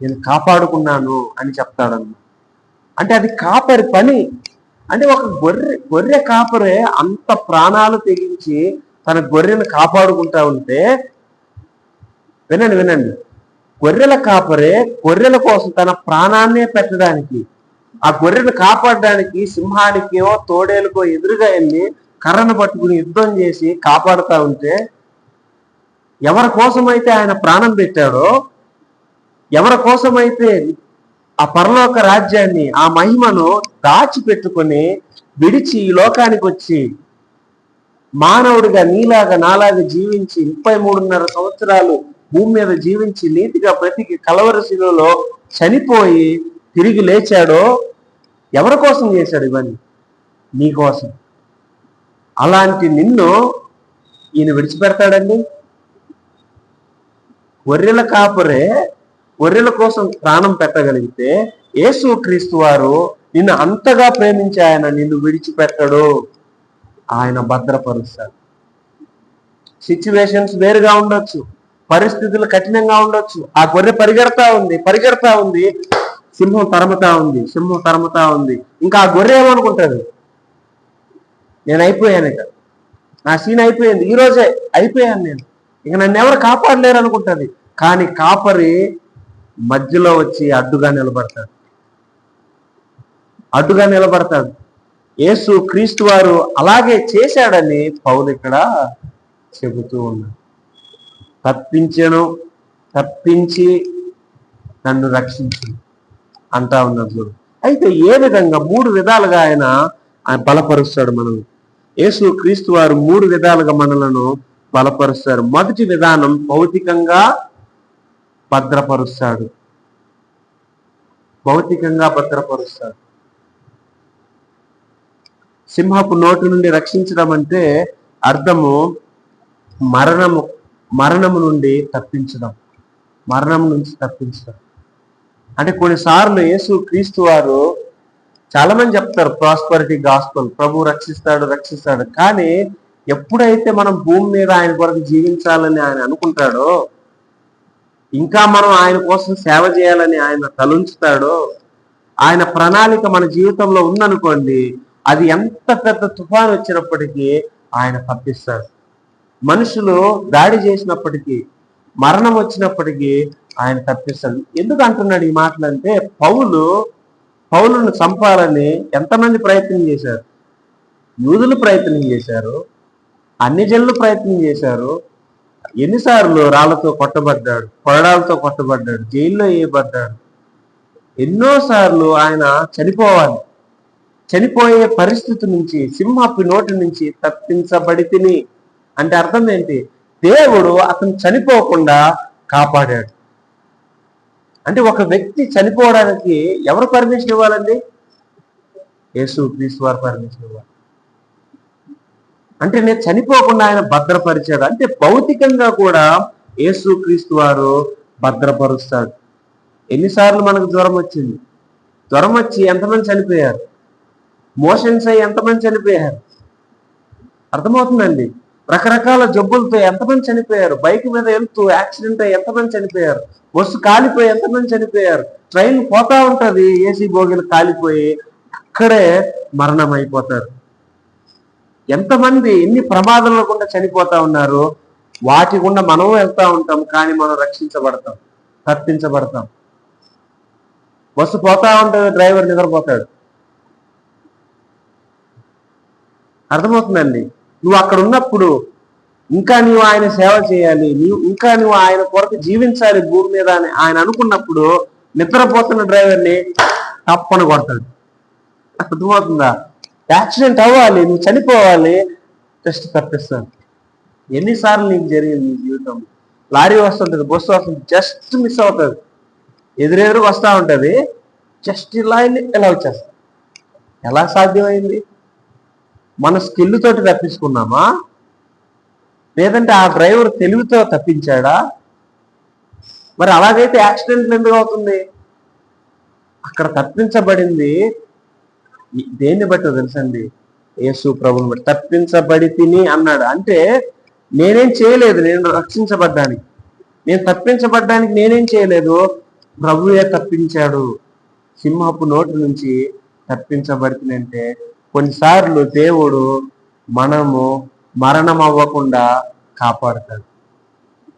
[SPEAKER 1] నేను కాపాడుకున్నాను అని చెప్తాడన్న. అంటే అది కాపరి పని. అంటే ఒక గొర్రె కాపరే అంత ప్రాణాలు తెగించి తన గొర్రెను కాపాడుకుంటా ఉంటే, వినండి, గొర్రెల కాపరే గొర్రెల కోసం తన ప్రాణాన్నే పెట్టడానికి, ఆ గొర్రెను కాపాడడానికి సింహానికో తోడేలుకో ఎదురుగా వెళ్ళి కర్రను పట్టుకుని యుద్ధం చేసి కాపాడుతా ఉంటే, ఎవరి కోసమైతే ఆయన ప్రాణం పెట్టాడో, ఎవరి కోసమైతే ఆ పరలోక రాజ్యాన్ని, ఆ మహిమను దాచిపెట్టుకొని విడిచి ఈ లోకానికి వచ్చి మానవుడిగా నీలాగా నాలాగా జీవించి 33.5 సంవత్సరాలు భూమి మీద జీవించి నీతిగా బ్రతికి కలవరి శిలువలో చనిపోయి తిరిగి లేచాడో, ఎవరి కోసం చేశాడు ఇవన్నీ? నీ కోసం. అలాంటి నిన్ను ఈయన విడిచిపెడతాడండి? గొర్రెల కాపరే గొర్రెల కోసం ప్రాణం పెట్టగలిగితే యేసు క్రీస్తు వారు నిన్ను అంతగా ప్రేమించి ఆయన నిన్ను విడిచిపెట్టడు, ఆయన భద్రపరుస్తాడు. సిచ్యువేషన్స్ వేరుగా ఉండొచ్చు, పరిస్థితులు కఠినంగా ఉండొచ్చు. ఆ గొర్రె పరిగెడతా ఉంది, సింహం తరుముతా ఉంది. ఇంకా ఆ గొర్రె ఏమనుకుంటాడు? నేను అయిపోయాను, ఇక నా సీన్ అయిపోయింది, ఈ రోజే అయిపోయాను నేను, ఇక నన్ను ఎవరు కాపాడలేరు అనుకుంటుంది. కానీ కాపరి మధ్యలో వచ్చి అడ్డుగా నిలబడతాడు. యేసు క్రీస్తు వారు అలాగే చేశాడని పౌలు ఇక్కడ చెబుతూ ఉన్నాడు. తప్పించి నన్ను రక్షించు అంటా ఉన్నట్లు. అయితే ఏ విధంగా 3 విధాలుగా ఆయన బలపరుస్తాడు మనం. యేసు క్రీస్తు వారు 3 విధాలుగా మనలను బలపరుస్తారు. మొదటి విధానం భౌతికంగా భద్రపరుస్తాడు. సింహపు నోటి నుండి రక్షించడం అంటే అర్థము మరణము నుంచి తప్పించడం. అంటే కొన్నిసార్లు యేసు క్రీస్తు వారు, చాలా మంది చెప్తారు ప్రాస్పరిటీ గాస్పల్, ప్రభు రక్షిస్తాడు. కానీ ఎప్పుడైతే మనం భూమి మీద ఆయన కొరకు జీవించాలని ఆయన అనుకుంటాడో, ఇంకా మనం ఆయన కోసం సేవ చేయాలని ఆయన తలుంచుతాడో, ఆయన ప్రణాళిక మన జీవితంలో ఉందనుకోండి, అది ఎంత పెద్ద తుఫాను వచ్చినప్పటికీ ఆయన తప్పిస్తాడు. మనుషులు దాడి చేసినప్పటికీ, మరణం వచ్చినప్పటికీ ఆయన తప్పిస్తాడు. ఎందుకు అంటున్నాడు ఈ మాటలంటే, పౌలును చంపాలని ఎంతమంది ప్రయత్నం చేశారు? యూదులు ప్రయత్నం చేశారు, అన్ని జనులు ప్రయత్నం చేశారు. ఎన్నిసార్లు రాళ్లతో కొట్టబడ్డాడు, కొరడాలతో కొట్టబడ్డాడు, జైల్లో వేయబడ్డాడు. ఎన్నోసార్లు ఆయన చనిపోయే పరిస్థితి నుంచి, సింహపు నోటి నుంచి తప్పించబడి తిని అంటే అర్థం ఏంటి? దేవుడు అతను చనిపోకుండా కాపాడాడు. అంటే ఒక వ్యక్తి చనిపోవడానికి ఎవరు పర్మిషన్ ఇవ్వాలండి? యేసు క్రీస్తు వారు పర్మిషన్ ఇవ్వాలి. అంటే నేను చనిపోకుండా ఆయన భద్రపరిచాడు. అంటే భౌతికంగా కూడా యేసు క్రీస్తు వారు భద్రపరుస్తాడు. ఎన్నిసార్లు మనకు జ్వరం వచ్చి ఎంతమంది చనిపోయారు? మోషన్స్ అయ్యి ఎంతమంది చనిపోయారు? అర్థమవుతుందండి. రకరకాల జబ్బులతో ఎంతమంది చనిపోయారు? బైక్ మీద వెళ్తూ యాక్సిడెంట్ అయ్యి ఎంతమంది చనిపోయారు? బస్సు కాలిపోయి ఎంతమంది చనిపోయారు? ట్రైన్ పోతా ఉంటది, ఏసీ బోగీలు కాలిపోయి అక్కడే మరణం అయిపోతారు. ఎంతమంది ఎన్ని ప్రమాదాలు గుండా చనిపోతా ఉన్నారు. వాటి గుండా మనం వెళ్తా ఉంటాం, కానీ మనం తప్పించబడతాం. బస్సు పోతా ఉంటుంది, డ్రైవర్ నిద్రపోతాడు. అర్థమవుతుందండి. నువ్వు అక్కడ ఉన్నప్పుడు ఇంకా నువ్వు ఆయన సేవ చేయాలి, ఇంకా నువ్వు ఆయన కొరకు జీవించాలి భూమి మీద అని ఆయన అనుకున్నప్పుడు నిద్రపోతున్న డ్రైవర్ని తప్పన కొడతాడు. అర్థమవుతుందా? యాక్సిడెంట్ అవ్వాలి, నువ్వు చనిపోవాలి, జస్ట్ తప్పిస్తాను. ఎన్నిసార్లు నీకు జరిగింది నీ జీవితంలో? లారీ వస్తుంటది, బస్సు వస్తుంది, జస్ట్ మిస్ అవుతుంది, ఎదురెదురు వస్తూ ఉంటుంది, జస్ట్ ఇలా వచ్చేస్తుంది. ఎలా సాధ్యమైంది? మన స్కిల్ తోటి తప్పించుకున్నామా, లేదంటే ఆ డ్రైవర్ తెలివితో తప్పించాడా? మరి అలాగైతే యాక్సిడెంట్లు ఎందుకు అవుతుంది? అక్కడ తప్పించబడింది దేన్ని బట్టి తెలుసండి? యేసు ప్రభుని బట్టి. తప్పించబడి తిని అన్నాడు అంటే నేనేం చేయలేదు, నేను రక్షించబడ్డానికి, నేను తప్పించబడ్డానికి నేనేం చేయలేదు, ప్రభువే తప్పించాడు. సింహపు నోటి నుంచి తప్పించబడుతుందంటే కొన్నిసార్లు దేవుడు మనము మరణం అవ్వకుండా కాపాడుతాడు.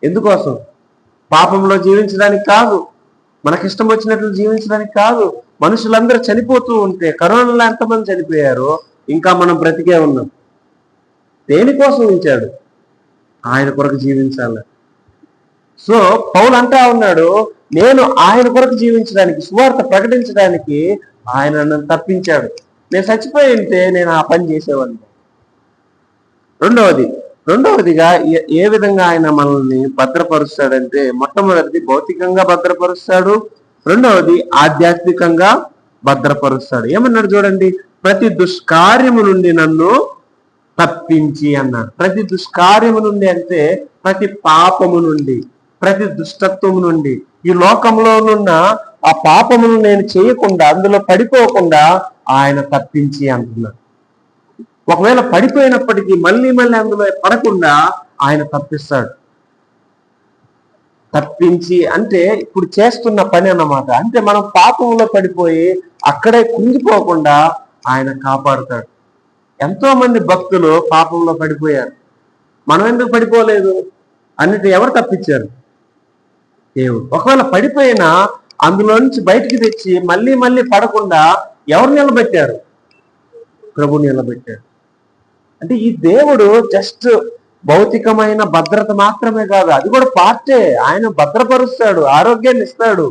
[SPEAKER 1] ఎందుకోసం? పాపంలో జీవించడానికి కాదు, మనకిష్టం వచ్చినట్లు జీవించడానికి కాదు. మనుషులందరూ చనిపోతూ ఉంటే, కరోనాలో ఎంతమంది చనిపోయారో, ఇంకా మనం బ్రతికే ఉన్నాం. దేనికోసం ఉంచాడు? ఆయన కొరకు జీవించాలి. సో పౌలు అంటా ఉన్నాడు, నేను ఆయన కొరకు జీవించడానికి, సువార్త ప్రకటించడానికి ఆయన నన్ను తప్పించాడు. నేను చచ్చిపోయి ఉంటే నేను ఆ పని చేసేవాడిని. రెండవదిగా ఏ విధంగా ఆయన మనల్ని భద్రపరుస్తాడంటే, మొట్టమొదటిది భౌతికంగా భద్రపరుస్తాడు, రెండవది ఆధ్యాత్మికంగా భద్రపరుస్తాడు. ఏమన్నాడు చూడండి, ప్రతి దుష్కార్యము నుండి నన్ను తప్పించి అన్నాడు. ప్రతి దుష్కార్యము నుండి అంటే ప్రతి పాపము నుండి, ప్రతి దుష్టత్వము నుండి, ఈ లోకంలోనున్న ఆ పాపమును నేను చేయకుండా, అందులో పడిపోకుండా ఆయన తప్పించి అంటున్నాడు. ఒకవేళ పడిపోయినప్పటికీ మళ్ళీ అందులో పడకుండా ఆయన తప్పిస్తాడు. తప్పించి అంటే ఇప్పుడు చేస్తున్న పని అన్నమాట. అంటే మనం పాపంలో పడిపోయి అక్కడే కుంగిపోకుండా ఆయన కాపాడుతాడు. ఎంతో మంది భక్తులు పాపంలో పడిపోయారు, మనం ఎందుకు పడిపోలేదు? అన్నిటి ఎవరు తప్పించారు? దేవుడు. ఒకవేళ పడిపోయినా అందులో నుంచి బయటికి తెచ్చి మళ్ళీ పడకుండా ఎవరు నిలబెట్టారు? ప్రభు నిలబెట్టాడు. అంటే ఈ దేవుడు జస్ట్ భౌతికమైన భద్రత మాత్రమే కాదు, అది కూడా పార్టే. ఆయన భద్రపరుస్తాడు, ఆరోగ్యాన్ని ఇస్తాడు,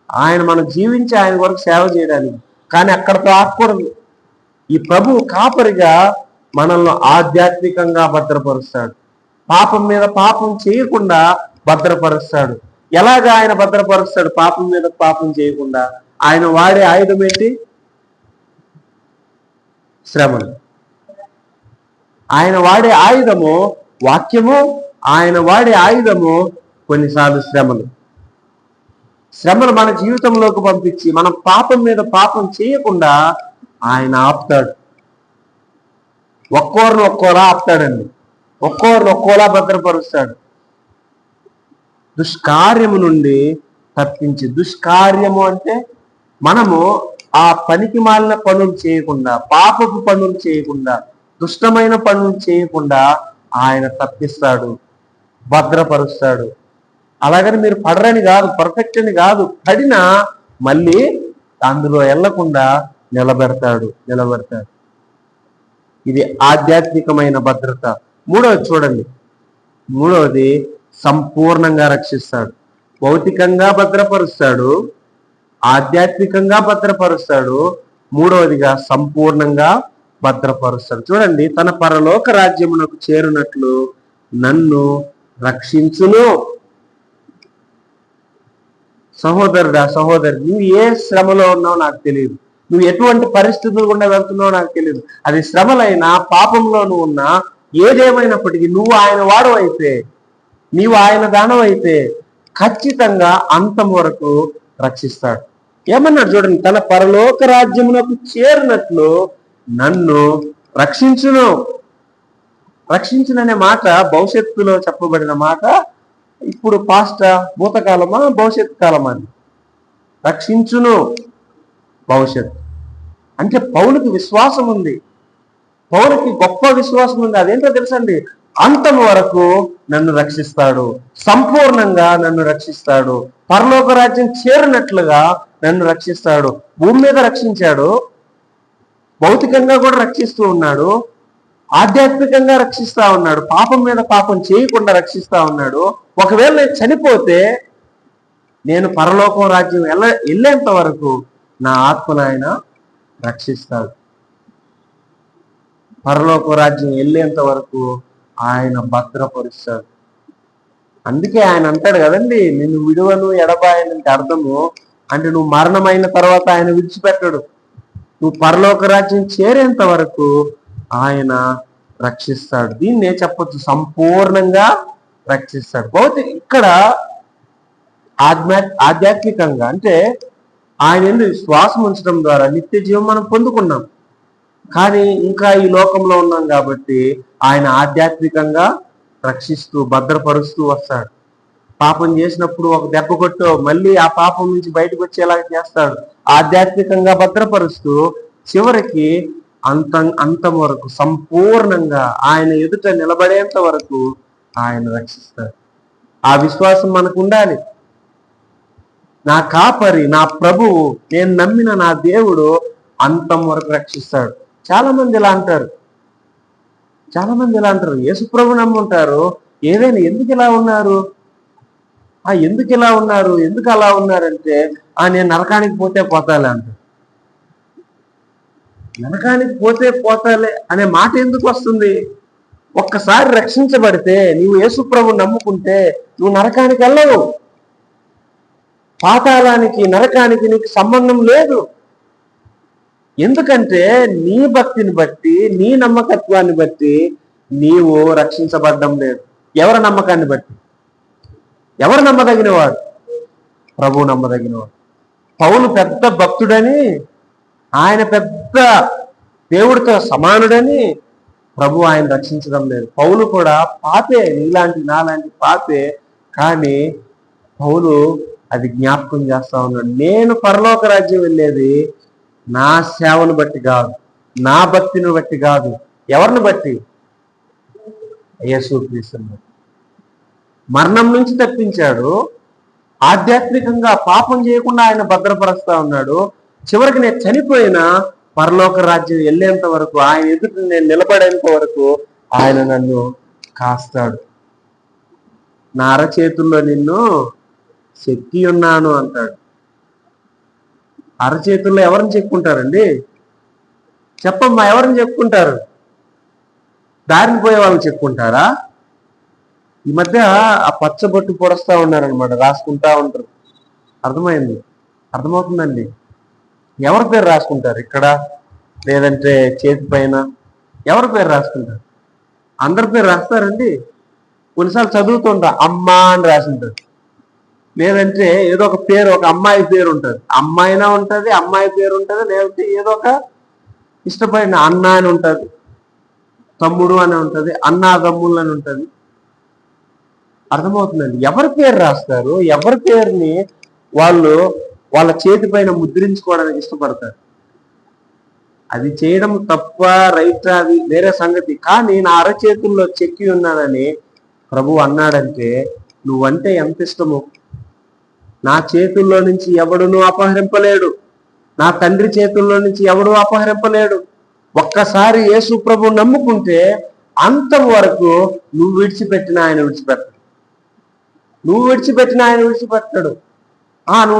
[SPEAKER 1] ఆయన మనం జీవించి ఆయన వరకు సేవ చేయడానికి. కానీ అక్కడతో ఆకూడదు. ఈ ప్రభు కాపరిగా మనల్ని ఆధ్యాత్మికంగా భద్రపరుస్తాడు, పాపం మీద పాపం చేయకుండా భద్రపరుస్తాడు. ఎలాగా ఆయన భద్రపరుస్తాడు? పాపం మీద పాపం చేయకుండా ఆయన వాడే ఆయుధం ఏంటి? శ్రమలు. ఆయన వాడే ఆయుధము వాక్యము, ఆయన వాడే ఆయుధము కొన్నిసార్లు శ్రమలు. శ్రమలు మన జీవితంలోకి పంపించి మనం పాపం మీద పాపం చేయకుండా ఆయన ఆపుతాడు. ఒక్కోరిని ఒక్కోలా ఆపుతాడండి, ఒక్కోరిని ఒక్కోలా భద్రపరుస్తాడు. దుష్కార్యము నుండి తప్పించి. దుష్కార్యము అంటే మనము ఆ పనికి మాలిన పనులు చేయకుండా, పాపపు పనులు చేయకుండా, దుష్టమైన పనులు చేయకుండా ఆయన తప్పిస్తాడు, భద్రపరుస్తాడు. అలాగని మీరు పడరని కాదు, పర్ఫెక్ట్ అని కాదు, పడినా మళ్ళీ అందులో వెళ్లకుండా నిలబెడతాడు. ఇది ఆధ్యాత్మికమైన భద్రత. మూడవది చూడండి, మూడవది సంపూర్ణంగా రక్షిస్తాడు. భౌతికంగా భద్రపరుస్తాడు, ఆధ్యాత్మికంగా భద్రపరుస్తాడు, మూడవదిగా సంపూర్ణంగా భద్రపరుస్తాడు. చూడండి, తన పరలోక రాజ్యమునకు చేరునట్లు నన్ను రక్షించును. సహోదరుడా, సహోదరి, నువ్వు ఏ శ్రమలో ఉన్నావో నాకు తెలియదు, నువ్వు ఎటువంటి పరిస్థితులు గుండా వెళ్తున్నావో నాకు తెలియదు. అది శ్రమలైనా, పాపంలో నువ్వు ఉన్నా, ఏదేమైనప్పటికీ నువ్వు ఆయన వాడు అయితే, నీవు ఆయన దానం అయితే ఖచ్చితంగా అంతం వరకు రక్షిస్తాడు. ఏమన్నాడు చూడండి, తన పరలోక రాజ్యమునకు చేరినట్లు నన్ను రక్షించును. రక్షించుననే మాట భవిష్యత్తులో చెప్పబడిన మాట. ఇప్పుడు పాస్ట్ భూతకాలమా భవిష్యత్ కాలమా? రక్షించును భవిష్యత్. అంటే పౌలుకి విశ్వాసం ఉంది, పౌలుకి గొప్ప విశ్వాసం ఉంది. అదేంటో తెలుసండి, అంతం వరకు నన్ను రక్షిస్తాడు, సంపూర్ణంగా నన్ను రక్షిస్తాడు, పరలోక రాజ్యం చేరినట్లుగా నన్ను రక్షిస్తాడు. భూమి మీద రక్షించాడు, భౌతికంగా కూడా రక్షిస్తూ ఉన్నాడు, ఆధ్యాత్మికంగా రక్షిస్తా ఉన్నాడు, పాపం మీద పాపం చేయకుండా రక్షిస్తా ఉన్నాడు. ఒకవేళ నేను చనిపోతే నేను పరలోకం రాజ్యం వెళ్ళేంత వరకు నా ఆత్మను ఆయన రక్షిస్తాడు. పరలోక రాజ్యం వెళ్ళేంత వరకు ఆయన భద్రపరుస్తాడు. అందుకే ఆయన అంటాడు కదండి, నిన్ను విడువను ఎడబాయనంటే అర్థము అంటే నువ్వు మరణమైన తర్వాత ఆయన విడిచిపెట్టడు. నువ్వు పరలోక రాజ్యం చేరేంత వరకు ఆయన రక్షిస్తాడు. దీన్నే చెప్పొచ్చు, సంపూర్ణంగా రక్షిస్తాడు. ఇక్కడ ఆధ్యాత్మికంగా అంటే ఆయన ఎందుకు విశ్వాసం ఉంచడం ద్వారా నిత్య జీవం మనం పొందుకున్నాం. కానీ ఇంకా ఈ లోకంలో ఉన్నాం కాబట్టి ఆయన ఆధ్యాత్మికంగా రక్షిస్తూ భద్రపరుస్తూ వస్తాడు. పాపం చేసినప్పుడు ఒక దెబ్బ కొట్టో మళ్ళీ ఆ పాపం నుంచి బయటకు వచ్చేలాగా చేస్తాడు. ఆధ్యాత్మికంగా భద్రపరుస్తూ చివరికి అంతం వరకు సంపూర్ణంగా ఆయన ఎదుట నిలబడేంత వరకు ఆయన రక్షిస్తాడు. ఆ విశ్వాసం మనకు ఉండాలి. నా కాపరి, నా ప్రభువు, నేను నమ్మిన నా దేవుడు అంతం వరకు రక్షిస్తాడు. చాలా మంది ఇలా అంటారు, యేసు ప్రభు నమ్ముంటారు, ఏదైనా ఎందుకు ఇలా ఉన్నారు, ఎందుకు అలా ఉన్నారంటే నేను నరకానికి పోతే పోతాలే అంటారు. నరకానికి పోతే పోతాలే అనే మాట ఎందుకు వస్తుంది? ఒక్కసారి రక్షించబడితే నీవు యేసు ప్రభు నమ్ముకుంటే నువ్వు నరకానికి వెళ్ళవు. పాతాళానికి నరకానికి నీకు సంబంధం లేదు. ఎందుకంటే నీ భక్తిని బట్టి, నీ నమ్మకత్వాన్ని బట్టి నీవు రక్షించబడ్డం లేదు. ఎవరి నమ్మకాన్ని బట్టి? ఎవరు నమ్మదగినవాడు? ప్రభు నమ్మదగినవాడు. పౌలు పెద్ద భక్తుడని, ఆయన పెద్ద దేవుడితో సమానుడని ప్రభు ఆయన రక్షించడం లేదు. పౌలు కూడా పాపే, నీలాంటి నాలాంటి పాపే. కానీ పౌలు అది జ్ఞాపకం చేస్తా ఉన్నాడు. నేను పరలోక రాజ్యం వెళ్ళేది నా సేవను బట్టి కాదు, నా భక్తిని బట్టి కాదు. ఎవరిని బట్టి? యేసుక్రీస్తుని బట్టి. మరణం నుంచి తప్పించాడు. ఆధ్యాత్మికంగా పాపం చేయకుండా ఆయన భద్రపరుస్తా ఉన్నాడు. చివరికి నేను చనిపోయినా పరలోక రాజ్యం వెళ్ళేంత వరకు, ఆయన ఎదుట నేను నిలబడేంత వరకు ఆయన నన్ను కాస్తాడు. నా అరచేతుల్లో నిన్ను చెక్కి ఉన్నాను అంటాడు. అరచేతుల్లో ఎవరిని చెప్పుకుంటారండి? చెప్పమ్మా, ఎవరిని చెప్పుకుంటారు? దారిని పోయే వాళ్ళని చెప్పుకుంటారా? ఈ మధ్య ఆ పచ్చబొట్టు పొడుస్తా ఉన్నారనమాట, రాసుకుంటా ఉంటారు. అర్థమవుతుందండి. ఎవరి పేరు రాసుకుంటారు? ఇక్కడ లేదంటే చేతి పైన ఎవరి పేరు రాసుకుంటారు? అందరి పేరు రాస్తారండి. కొన్నిసార్లు చదువుతుంటా అమ్మ అని రాసింటారు. లేదంటే ఏదో ఒక పేరు, ఒక అమ్మాయి పేరు ఉంటుంది, అమ్మాయినా ఉంటుంది, అమ్మాయి పేరు ఉంటుంది. లేదంటే ఏదో ఒక ఇష్టపడిన అన్న అని ఉంటుంది, తమ్ముడు అని ఉంటుంది, అన్నా తమ్ముళ్ళు అని ఉంటుంది. అర్థమవుతుందండి. ఎవరి పేరు రాస్తారు? ఎవరి పేరుని వాళ్ళు వాళ్ళ చేతి పైన ముద్రించుకోవడానికి ఇష్టపడతారు. అది చేయడం తప్ప రైట్, అది వేరే సంగతి. కానీ నా అరచేతుల్లో చెక్కి ఉన్నానని ప్రభు అన్నాడంటే నువ్వంటే ఎంత ఇష్టమో. నా చేతుల్లో నుంచి ఎవడునూ అపహరింపలేడు, నా తండ్రి చేతుల్లో నుంచి ఎవడూ అపహరింపలేడు. ఒక్కసారి యేసు ప్రభు నమ్ముకుంటే అంతం వరకు నువ్వు విడిచిపెట్టిన ఆయన విడిచిపెట్టడు. నువ్వు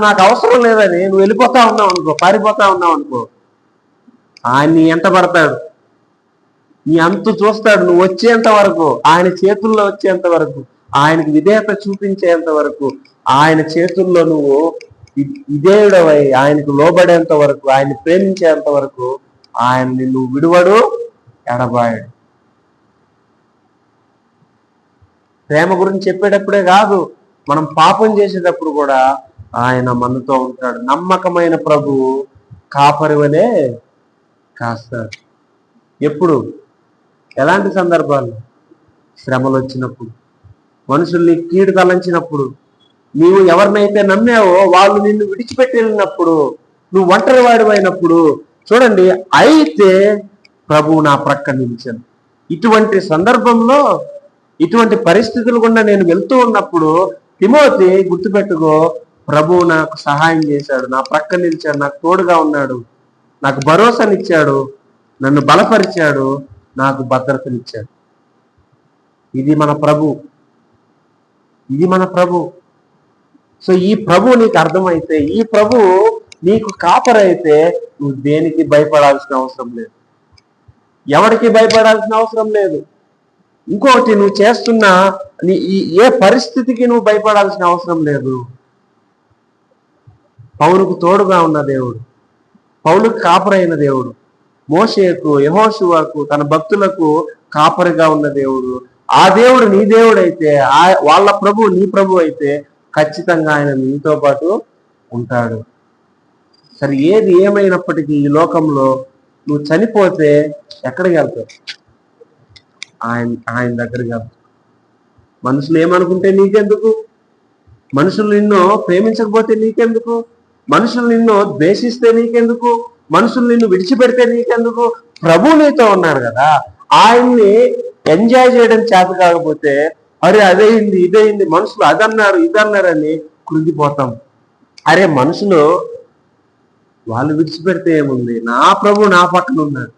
[SPEAKER 1] నాకు అవసరం లేదని నువ్వు వెళ్ళిపోతా ఉన్నావు అనుకో, పారిపోతా ఉన్నావు అనుకో, ఆయన నీ ఎంట పడతాడు, నీ అంతు చూస్తాడు. నువ్వు వచ్చేంత వరకు, ఆయన చేతుల్లో వచ్చేంత వరకు, ఆయనకి విధేయత చూపించేంత వరకు, ఆయన చేతుల్లో నువ్వు విధేయుడవై ఆయనకు లోబడేంత వరకు, ఆయన్ని ప్రేమించేంత వరకు ఆయన్ని నువ్వు విడువడు, ఎడబాయడు. ప్రేమ గురించి చెప్పేటప్పుడే కాదు, మనం పాపం చేసేటప్పుడు కూడా ఆయన మనతో ఉంటాడు. నమ్మకమైన ప్రభువు కాపరి వలె కాస్తాడు. ఎప్పుడు? ఎలాంటి సందర్భాలు? శ్రమలు వచ్చినప్పుడు, మనుషుల్ని కీడు తలంచినప్పుడు, నీవు ఎవరినైతే నమ్మావో వాళ్ళు నిన్ను విడిచిపెట్టి వెళ్ళినప్పుడు, నువ్వు ఒంటరి వాడివైనప్పుడు, చూడండి, అయితే ప్రభువు నా ప్రక్క నిలిచాను. ఇటువంటి సందర్భంలో, ఇటువంటి పరిస్థితులు గుండా నేను వెళ్తూ ఉన్నప్పుడు తిమోతి గుర్తుపెట్టుకో, ప్రభువు నాకు సహాయం చేశాడు, నా ప్రక్క నిలిచాడు, నాకు తోడుగా ఉన్నాడు, నాకు భరోసానిచ్చాడు, నన్ను బలపరిచాడు, నాకు భద్రతనిచ్చాడు. ఇది మన ప్రభు. సో ఈ ప్రభు నీకు అర్థమైతే, ఈ ప్రభు నీకు కాపరైతే నువ్వు దేనికి భయపడాల్సిన అవసరం లేదు, ఎవరికి భయపడాల్సిన అవసరం లేదు. ఇంకొకటి, నువ్వు చేస్తున్న ఏ పరిస్థితికి నువ్వు భయపడాల్సిన అవసరం లేదు. పౌలుకు తోడుగా ఉన్న దేవుడు, పౌలుకు కాపరైన దేవుడు, మోషేకు, యెహోషువకు, తన భక్తులకు కాపరిగా ఉన్న దేవుడు, ఆ దేవుడు నీ దేవుడు అయితే, వాళ్ళ ప్రభు నీ ప్రభు అయితే ఖచ్చితంగా ఆయన నీతో పాటు ఉంటాడు. సరే, ఏది ఏమైనప్పటికీ ఈ లోకంలో నువ్వు చనిపోతే ఎక్కడికి వెళ్తావు? ఆయన దగ్గరికి వెళ్తావు. మనుషులు ఏమనుకుంటే నీకెందుకు? మనుషులు నిన్ను ప్రేమించకపోతే నీకెందుకు? మనుషులు నిన్ను ద్వేషిస్తే నీకెందుకు? మనుషులు నిన్ను విడిచిపెడితే నీకెందుకు? ప్రభు నీతో ఉన్నాడు కదా. ఆయన్ని ఎంజాయ్ చేయడం చేత కాకపోతే, అరే అదేంది ఇదేంది, మనుషులు అదన్నారు ఇదన్నారని కృంగిపోతాం. అరే, మనుషులు వాళ్ళు విడిచిపెడితే ఏముంది, నా ప్రభు నా పక్కన ఉన్నాడు.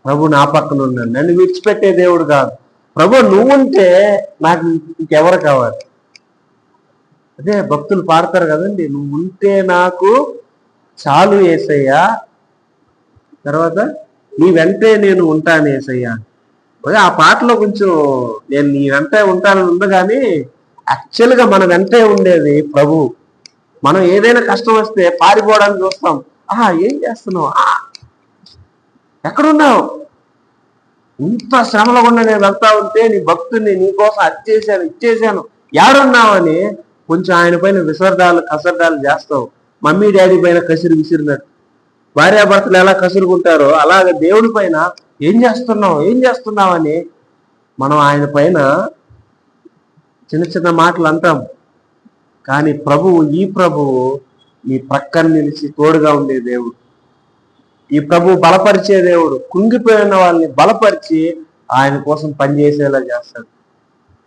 [SPEAKER 1] ప్రభు నా పక్కన ఉన్నాడు, నన్ను విడిచిపెట్టే దేవుడు కాదు. ప్రభు నువ్వుంటే నాకు ఇంకెవరు కావాలి? అదే భక్తులు పాడతారు కదండి, నువ్వు ఉంటే నాకు చాలు యేసయ్యా, తర్వాత నీ వెంటే నేను ఉంటాను యేసయ్యా. ఆ పాటలో కొంచెం నేను నీ వెంటే ఉంటానని ఉంది, కానీ యాక్చువల్గా మన వెంటే ఉండేది ప్రభు. మనం ఏదైనా కష్టం వస్తే పారిపోవడానికి చూస్తాం. ఏం చేస్తున్నావు, ఎక్కడున్నావు, ఇంత శ్రమలో కూడా నేను వెళ్తా ఉంటే నీ భక్తుడిని నీకోసం అది చేశాను ఇచ్చేసాను, ఏడున్నావని కొంచెం ఆయన పైన విసర్దాలు కసర్దాలు చేస్తావు. మమ్మీ డాడీ పైన కసిరి విసిరినట్టు, భార్యాభర్తలు ఎలా కసురుకుంటారో అలాగే దేవుడి పైన ఏం చేస్తున్నావని మనం ఆయన పైన చిన్న చిన్న మాటలు అంటాం. కానీ ఈ ప్రభువు నీ ప్రక్కన నిలిచి తోడుగా ఉండే దేవుడు. ఈ ప్రభు బలపరిచే దేవుడు. కుంగిపోయిన వాళ్ళని బలపరిచి ఆయన కోసం పనిచేసేలా చేస్తాడు.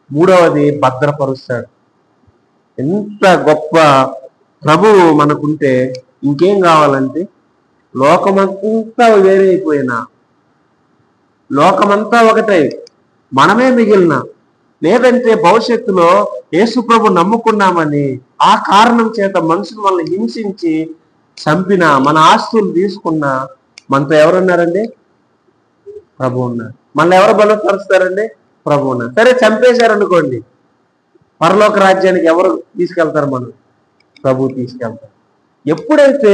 [SPEAKER 1] మూడవది, భద్రపరుస్తాడు. ఎంత గొప్ప ప్రభువు మనకుంటే ఇంకేం కావాలంటే, లోకమంతా వేరైపోయినా, లోకమంతా ఒకటై మనమే మిగిలిన, లేదంటే భవిష్యత్తులో యేసు ప్రభు నమ్ముకున్నామని ఆ కారణం చేత మనుషులు మనల్ని హింసించి చంపిన, మన ఆస్తులు తీసుకున్న, మనతో ఎవరున్నారండి? ప్రభు ఉన్నారు. మనల్ని ఎవరు బలపరుస్తారండి? ప్రభు ఉన్నారు. సరే, చంపేశారనుకోండి, పరలోక రాజ్యానికి ఎవరు తీసుకెళ్తారు? మనం ప్రభు తీసుకెళ్తారు. ఎప్పుడైతే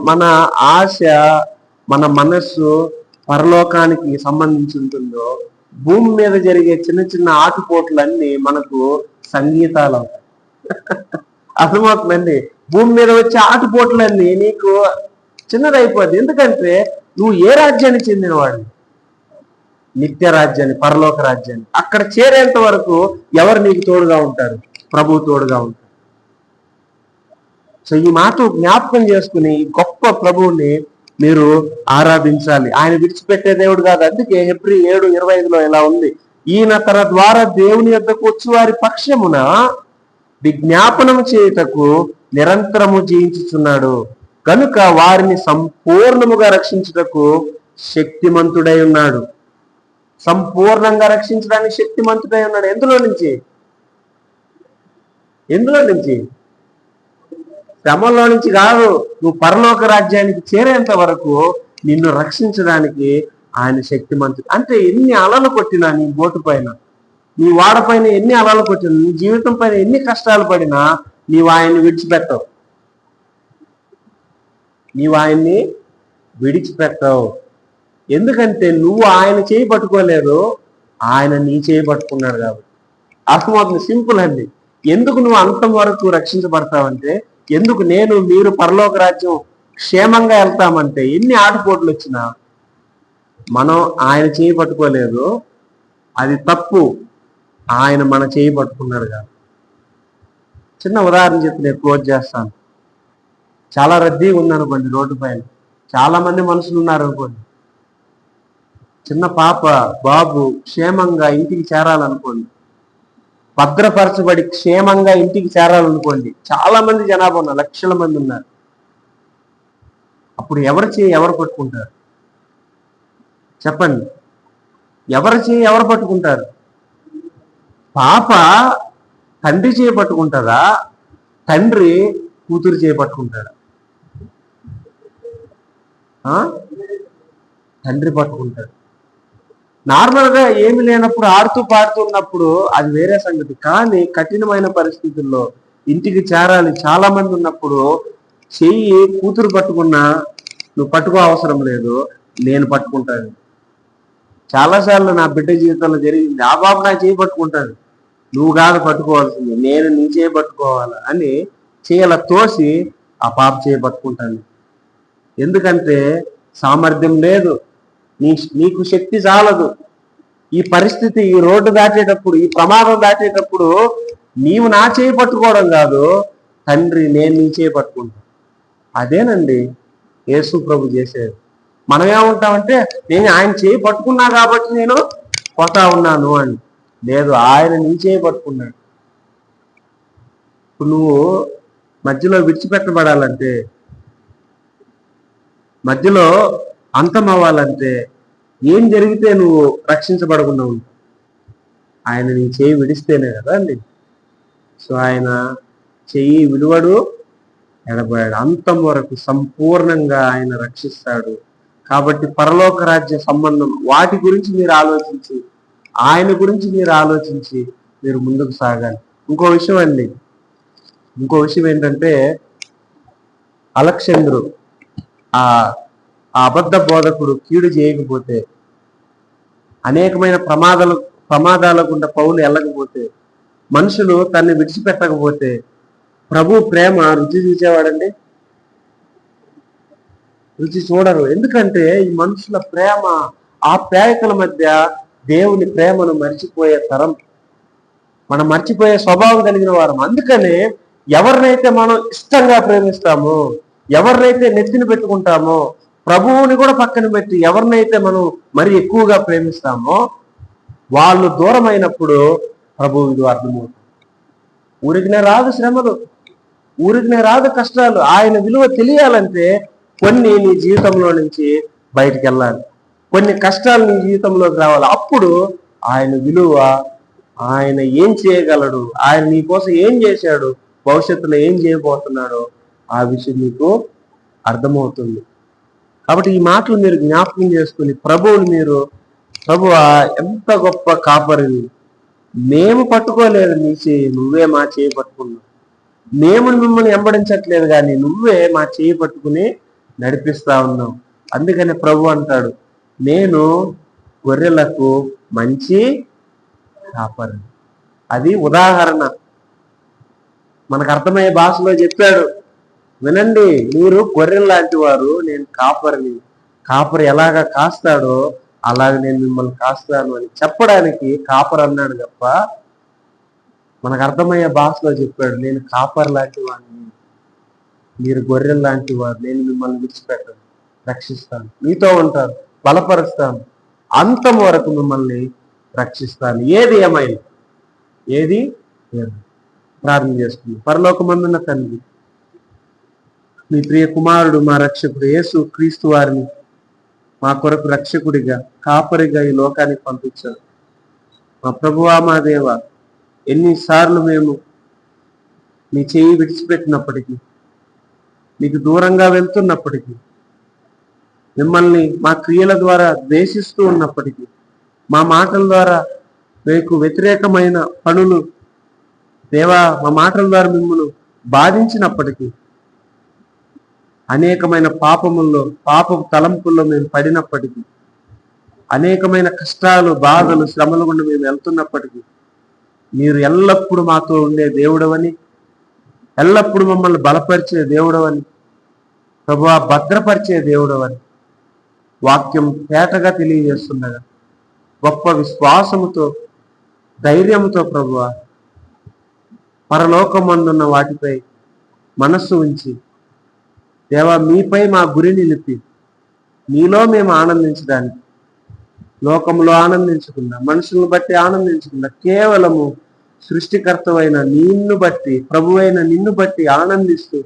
[SPEAKER 1] మన ఆశ, మన మనస్సు పరలోకానికి సంబంధించి ఉంటుందో, భూమి మీద జరిగే చిన్న చిన్న ఆటుపోట్లన్నీ మనకు సంగీతాలు అవుతాయి. అర్థమవుతుందండి? భూమి మీద వచ్చే ఆటుపోట్లన్నీ నీకు చిన్నదైపోద్ది. ఎందుకంటే నువ్వు ఏ రాజ్యానికి చెందినవాడిని? నిత్య రాజ్యాన్ని, పరలోక రాజ్యాన్ని. అక్కడ చేరేంత వరకు ఎవరు నీకు తోడుగా ఉంటారు? ప్రభు తోడుగా ఉంటారు. సో ఈ మాట జ్ఞాపకం చేసుకుని గొప్ప ప్రభువుని మీరు ఆరాధించాలి. ఆయన విడిచిపెట్టే దేవుడు కాదు. అందుకే హెబ్రీ 7:25 ఇలా ఉంది, ఈయన తన ద్వారా దేవుని యొద్దకు వచ్చి వారి పక్షమున విజ్ఞాపనం చేయుటకు నిరంతరము జీవించుచున్నాడు కనుక వారిని సంపూర్ణముగా రక్షించుటకు శక్తిమంతుడై ఉన్నాడు. సంపూర్ణంగా రక్షించడానికి శక్తిమంతుడై ఉన్నాడు. ఎందులో నుంచి? శ్రమంలో నుంచి కాదు. నువ్వు పరలోక రాజ్యానికి చేరేంత వరకు నిన్ను రక్షించడానికి ఆయన శక్తిమంతుడు. అంటే ఎన్ని అలలు కొట్టినా నీ బోటు పైన, నీ వాడ పైన ఎన్ని అలలు కొట్టినా, నీ జీవితం పైన ఎన్ని కష్టాలు పడినా నీవు ఆయన్ని విడిచిపెట్టవు. ఎందుకంటే నువ్వు ఆయన చేయి పట్టుకోలేదు, ఆయన నీ చేయి పట్టుకున్నాడు కాబట్టి. అర్థమవుతుంది? సింపుల్ అండి. ఎందుకు నువ్వు అంతం వరకు రక్షించబడతావంటే, ఎందుకు మీరు పరలోక రాజ్యం క్షేమంగా వెళ్తామంటే, ఎన్ని ఆటుపోట్లు వచ్చినా మనం ఆయన చేయి పట్టుకోలేదు, అది తప్పు. ఆయన మన చేయి పట్టుకున్నాడు కాదు. చిన్న ఉదాహరణ చెప్పి నేను క్లోజ్ చేస్తాను. చాలా రద్దీగా ఉందనుకోండి, రోడ్డు పైన చాలా మంది మనుషులు ఉన్నారు అనుకోండి, చిన్న పాప బాబు క్షేమంగా ఇంటికి చేరాలనుకోండి, భద్రపరచబడి క్షేమంగా ఇంటికి చేరాలనుకోండి, చాలా మంది జనాభా ఉన్నారు, లక్షల మంది ఉన్నారు. అప్పుడు ఎవరు పట్టుకుంటారు? చెప్పండి, ఎవరు పట్టుకుంటారు? పాప తండ్రి చేయి పట్టుకుంటారా? తండ్రి కూతురు చేయి పట్టుకుంటాడా? తండ్రి పట్టుకుంటాడు. నార్మల్ గా ఏమి లేనప్పుడు ఆడుతూ పాడుతున్నప్పుడు అది వేరే సంగతి. కానీ కఠినమైన పరిస్థితుల్లో ఇంటికి చేరాలి చాలా మంది ఉన్నప్పుడు చెయ్యి కూతురు పట్టుకున్నా నువ్వు పట్టుకో అవసరం లేదు, నేను పట్టుకుంటాను. చాలాసార్లు నా బిడ్డ జీవితంలో జరిగింది. ఆ బాబు నా చేయి పట్టుకుంటాను, నువ్వు కాదు పట్టుకోవాల్సింది, నేను నీ చేయి పట్టుకోవాలా అని చేయల తోసి ఆ పాప చేయి పట్టుకుంటాను. ఎందుకంటే సామర్థ్యం లేదు, నీకు శక్తి చాలదు. ఈ పరిస్థితి, ఈ రోడ్డు దాటేటప్పుడు, ఈ ప్రమాదం దాటేటప్పుడు నీవు నా చేయి పట్టుకోవడం కాదు, తండ్రి నేను నీ చేయి పట్టుకుంటా. అదేనండి యేసు ప్రభు చేసేది. మనం ఏమంటామంటే నేను ఆయన చేయి పట్టుకున్నా కాబట్టి నేను పోతా ఉన్నాను అని. లేదు, ఆయన నీ చేయి పట్టుకున్నాడు. ఇప్పుడు నువ్వు మధ్యలో విడిచిపెట్టబడాలంటే, మధ్యలో అంతం అవ్వాలంటే ఏం జరిగితే నువ్వు రక్షించబడకుండా ఉంటావు? ఆయన నీ చేయి విడిస్తేనే కదా అండి. సో ఆయన చెయ్యి విలువడు, ఎడబాడు, అంతం వరకు సంపూర్ణంగా ఆయన రక్షిస్తాడు. కాబట్టి పరలోక రాజ్య సంబంధం వాటి గురించి మీరు ఆలోచించి, ఆయన గురించి మీరు ఆలోచించి మీరు ముందుకు సాగాలి. ఇంకో విషయం ఏంటంటే అలెగ్జాండరు ఆ అబద్ధ బోధకుడు కీడు చేయకపోతే, అనేకమైన ప్రమాదాల గుండా పౌలు వెళ్ళకపోతే, మనుషులు తన్ని విడిచిపెట్టకపోతే ప్రభు ప్రేమ రుచి చూసేవాడండి? రుచి చూడరు. ఎందుకంటే ఈ మనుషుల ప్రేమ, ఆ ప్రేయకుల మధ్య దేవుని ప్రేమను మర్చిపోయే తరం, మనం మర్చిపోయే స్వభావం కలిగిన వారం. అందుకనే ఎవరినైతే మనం ఇష్టంగా ప్రేమిస్తామో, ఎవరినైతే నెత్తిన పెట్టుకుంటామో, ప్రభువుని కూడా పక్కన పెట్టి ఎవరినైతే మనం మరి ఎక్కువగా ప్రేమిస్తామో వాళ్ళు దూరం అయినప్పుడు ప్రభువు ఇది అర్థమవుతుంది. ఊరికినే రాదు శ్రమలు, ఊరికినే రాదు కష్టాలు. ఆయన విలువ తెలియాలంటే కొన్ని నీ జీవితంలో నుంచి బయటికి వెళ్ళాలి, కొన్ని కష్టాలు నీ జీవితంలోకి రావాలి. అప్పుడు ఆయన విలువ, ఆయన ఏం చేయగలడు, ఆయన నీ కోసం ఏం చేశాడు, భవిష్యత్తులో ఏం చేయబోతున్నాడో ఆ విషయం నీకు అర్థమవుతుంది. కాబట్టి ఈ మాటలు మీరు జ్ఞాపకం చేసుకుని ప్రభువా ఎంత గొప్ప కాపరివి, మేము పట్టుకోలేదు నీ చేయి, నువ్వే మా చేయి పట్టుకున్నావు. మేము మిమ్మల్ని వెంబడించట్లేదు కానీ నువ్వే మా చేయి పట్టుకుని నడిపిస్తా ఉన్నావు. అందుకని ప్రభు అంటాడు, నేను గొర్రెలకు మంచి కాపరి. అది ఉదాహరణ, మనకు అర్థమయ్యే భాషలో చెప్పాడు. వినండి, మీరు గొర్రెల లాంటి వారు, నేను కాపరిని. కాపరి ఎలాగ కాస్తాడో అలాగ నేను మిమ్మల్ని కాస్తాను అని చెప్పడానికి కాపరి అన్నాడు తప్ప మనకు అర్థమయ్యే భాషలో చెప్పాడు, నేను కాపరి లాంటి వాడిని, మీరు గొర్రెల లాంటి వారు, నేను మిమ్మల్ని విడిచిపెట్టను, రక్షిస్తాను, మీతో ఉంటాను, బలపరుస్తాను, అంతం వరకు మిమ్మల్ని రక్షిస్తాను. ఏది ఏమైనా ప్రార్థన చేస్తుంది. పరలోకమందున్న తండ్రి, మీ ప్రియ కుమారుడు మా రక్షకుడు యేసు క్రీస్తు వారిని మా కొరకు రక్షకుడిగా, కాపరిగా ఈ లోకానికి పంపించారు. మా ప్రభువా, మా దేవ, ఎన్నిసార్లు మేము మీ చేయి విడిచిపెట్టినప్పటికీ, మీకు దూరంగా వెళ్తున్నప్పటికీ, మిమ్మల్ని మా క్రియల ద్వారా ద్వేషిస్తూ ఉన్నప్పటికీ, మా మాటల ద్వారా మీకు వ్యతిరేకమైన పనులు దేవా, మా మాటల ద్వారా మిమ్మల్ని బాధించినప్పటికీ, అనేకమైన పాప తలంపుల్లో మేము పడినప్పటికీ, అనేకమైన కష్టాలు, బాధలు, శ్రమలు గుండా మేము వెళ్తున్నప్పటికీ, మీరు ఎల్లప్పుడూ మాతో ఉండే దేవుడవని, ఎల్లప్పుడూ మమ్మల్ని బలపరిచే దేవుడవని, ప్రభువా భద్రపరిచే దేవుడవని వాక్యం తేటగా తెలియజేస్తుండగా గొప్ప విశ్వాసముతో, ధైర్యముతో ప్రభువా పరలోకమందున్న వాటిపై మనస్సు ఉంచి దేవా మీపై మా గురి నిలిపి మీలో మేము ఆనందించడానికి, లోకంలో ఆనందించకుండా, మనుషులను బట్టి ఆనందించకుండా, కేవలము సృష్టికర్తవైన నిన్ను బట్టి, ప్రభువైన నిన్ను బట్టి ఆనందిస్తూ,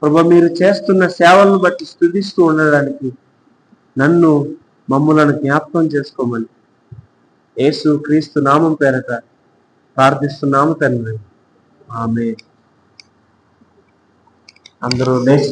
[SPEAKER 1] ప్రభు మీరు చేస్తున్న సేవలను బట్టి స్తుతిస్తూ ఉండడానికి మమ్ములను జ్ఞాపకం చేసుకోమని యేసు క్రీస్తు నామం పేరట ప్రార్థిస్తున్నాము తండ్రి. ఆమేన్. అందరూ లేచిన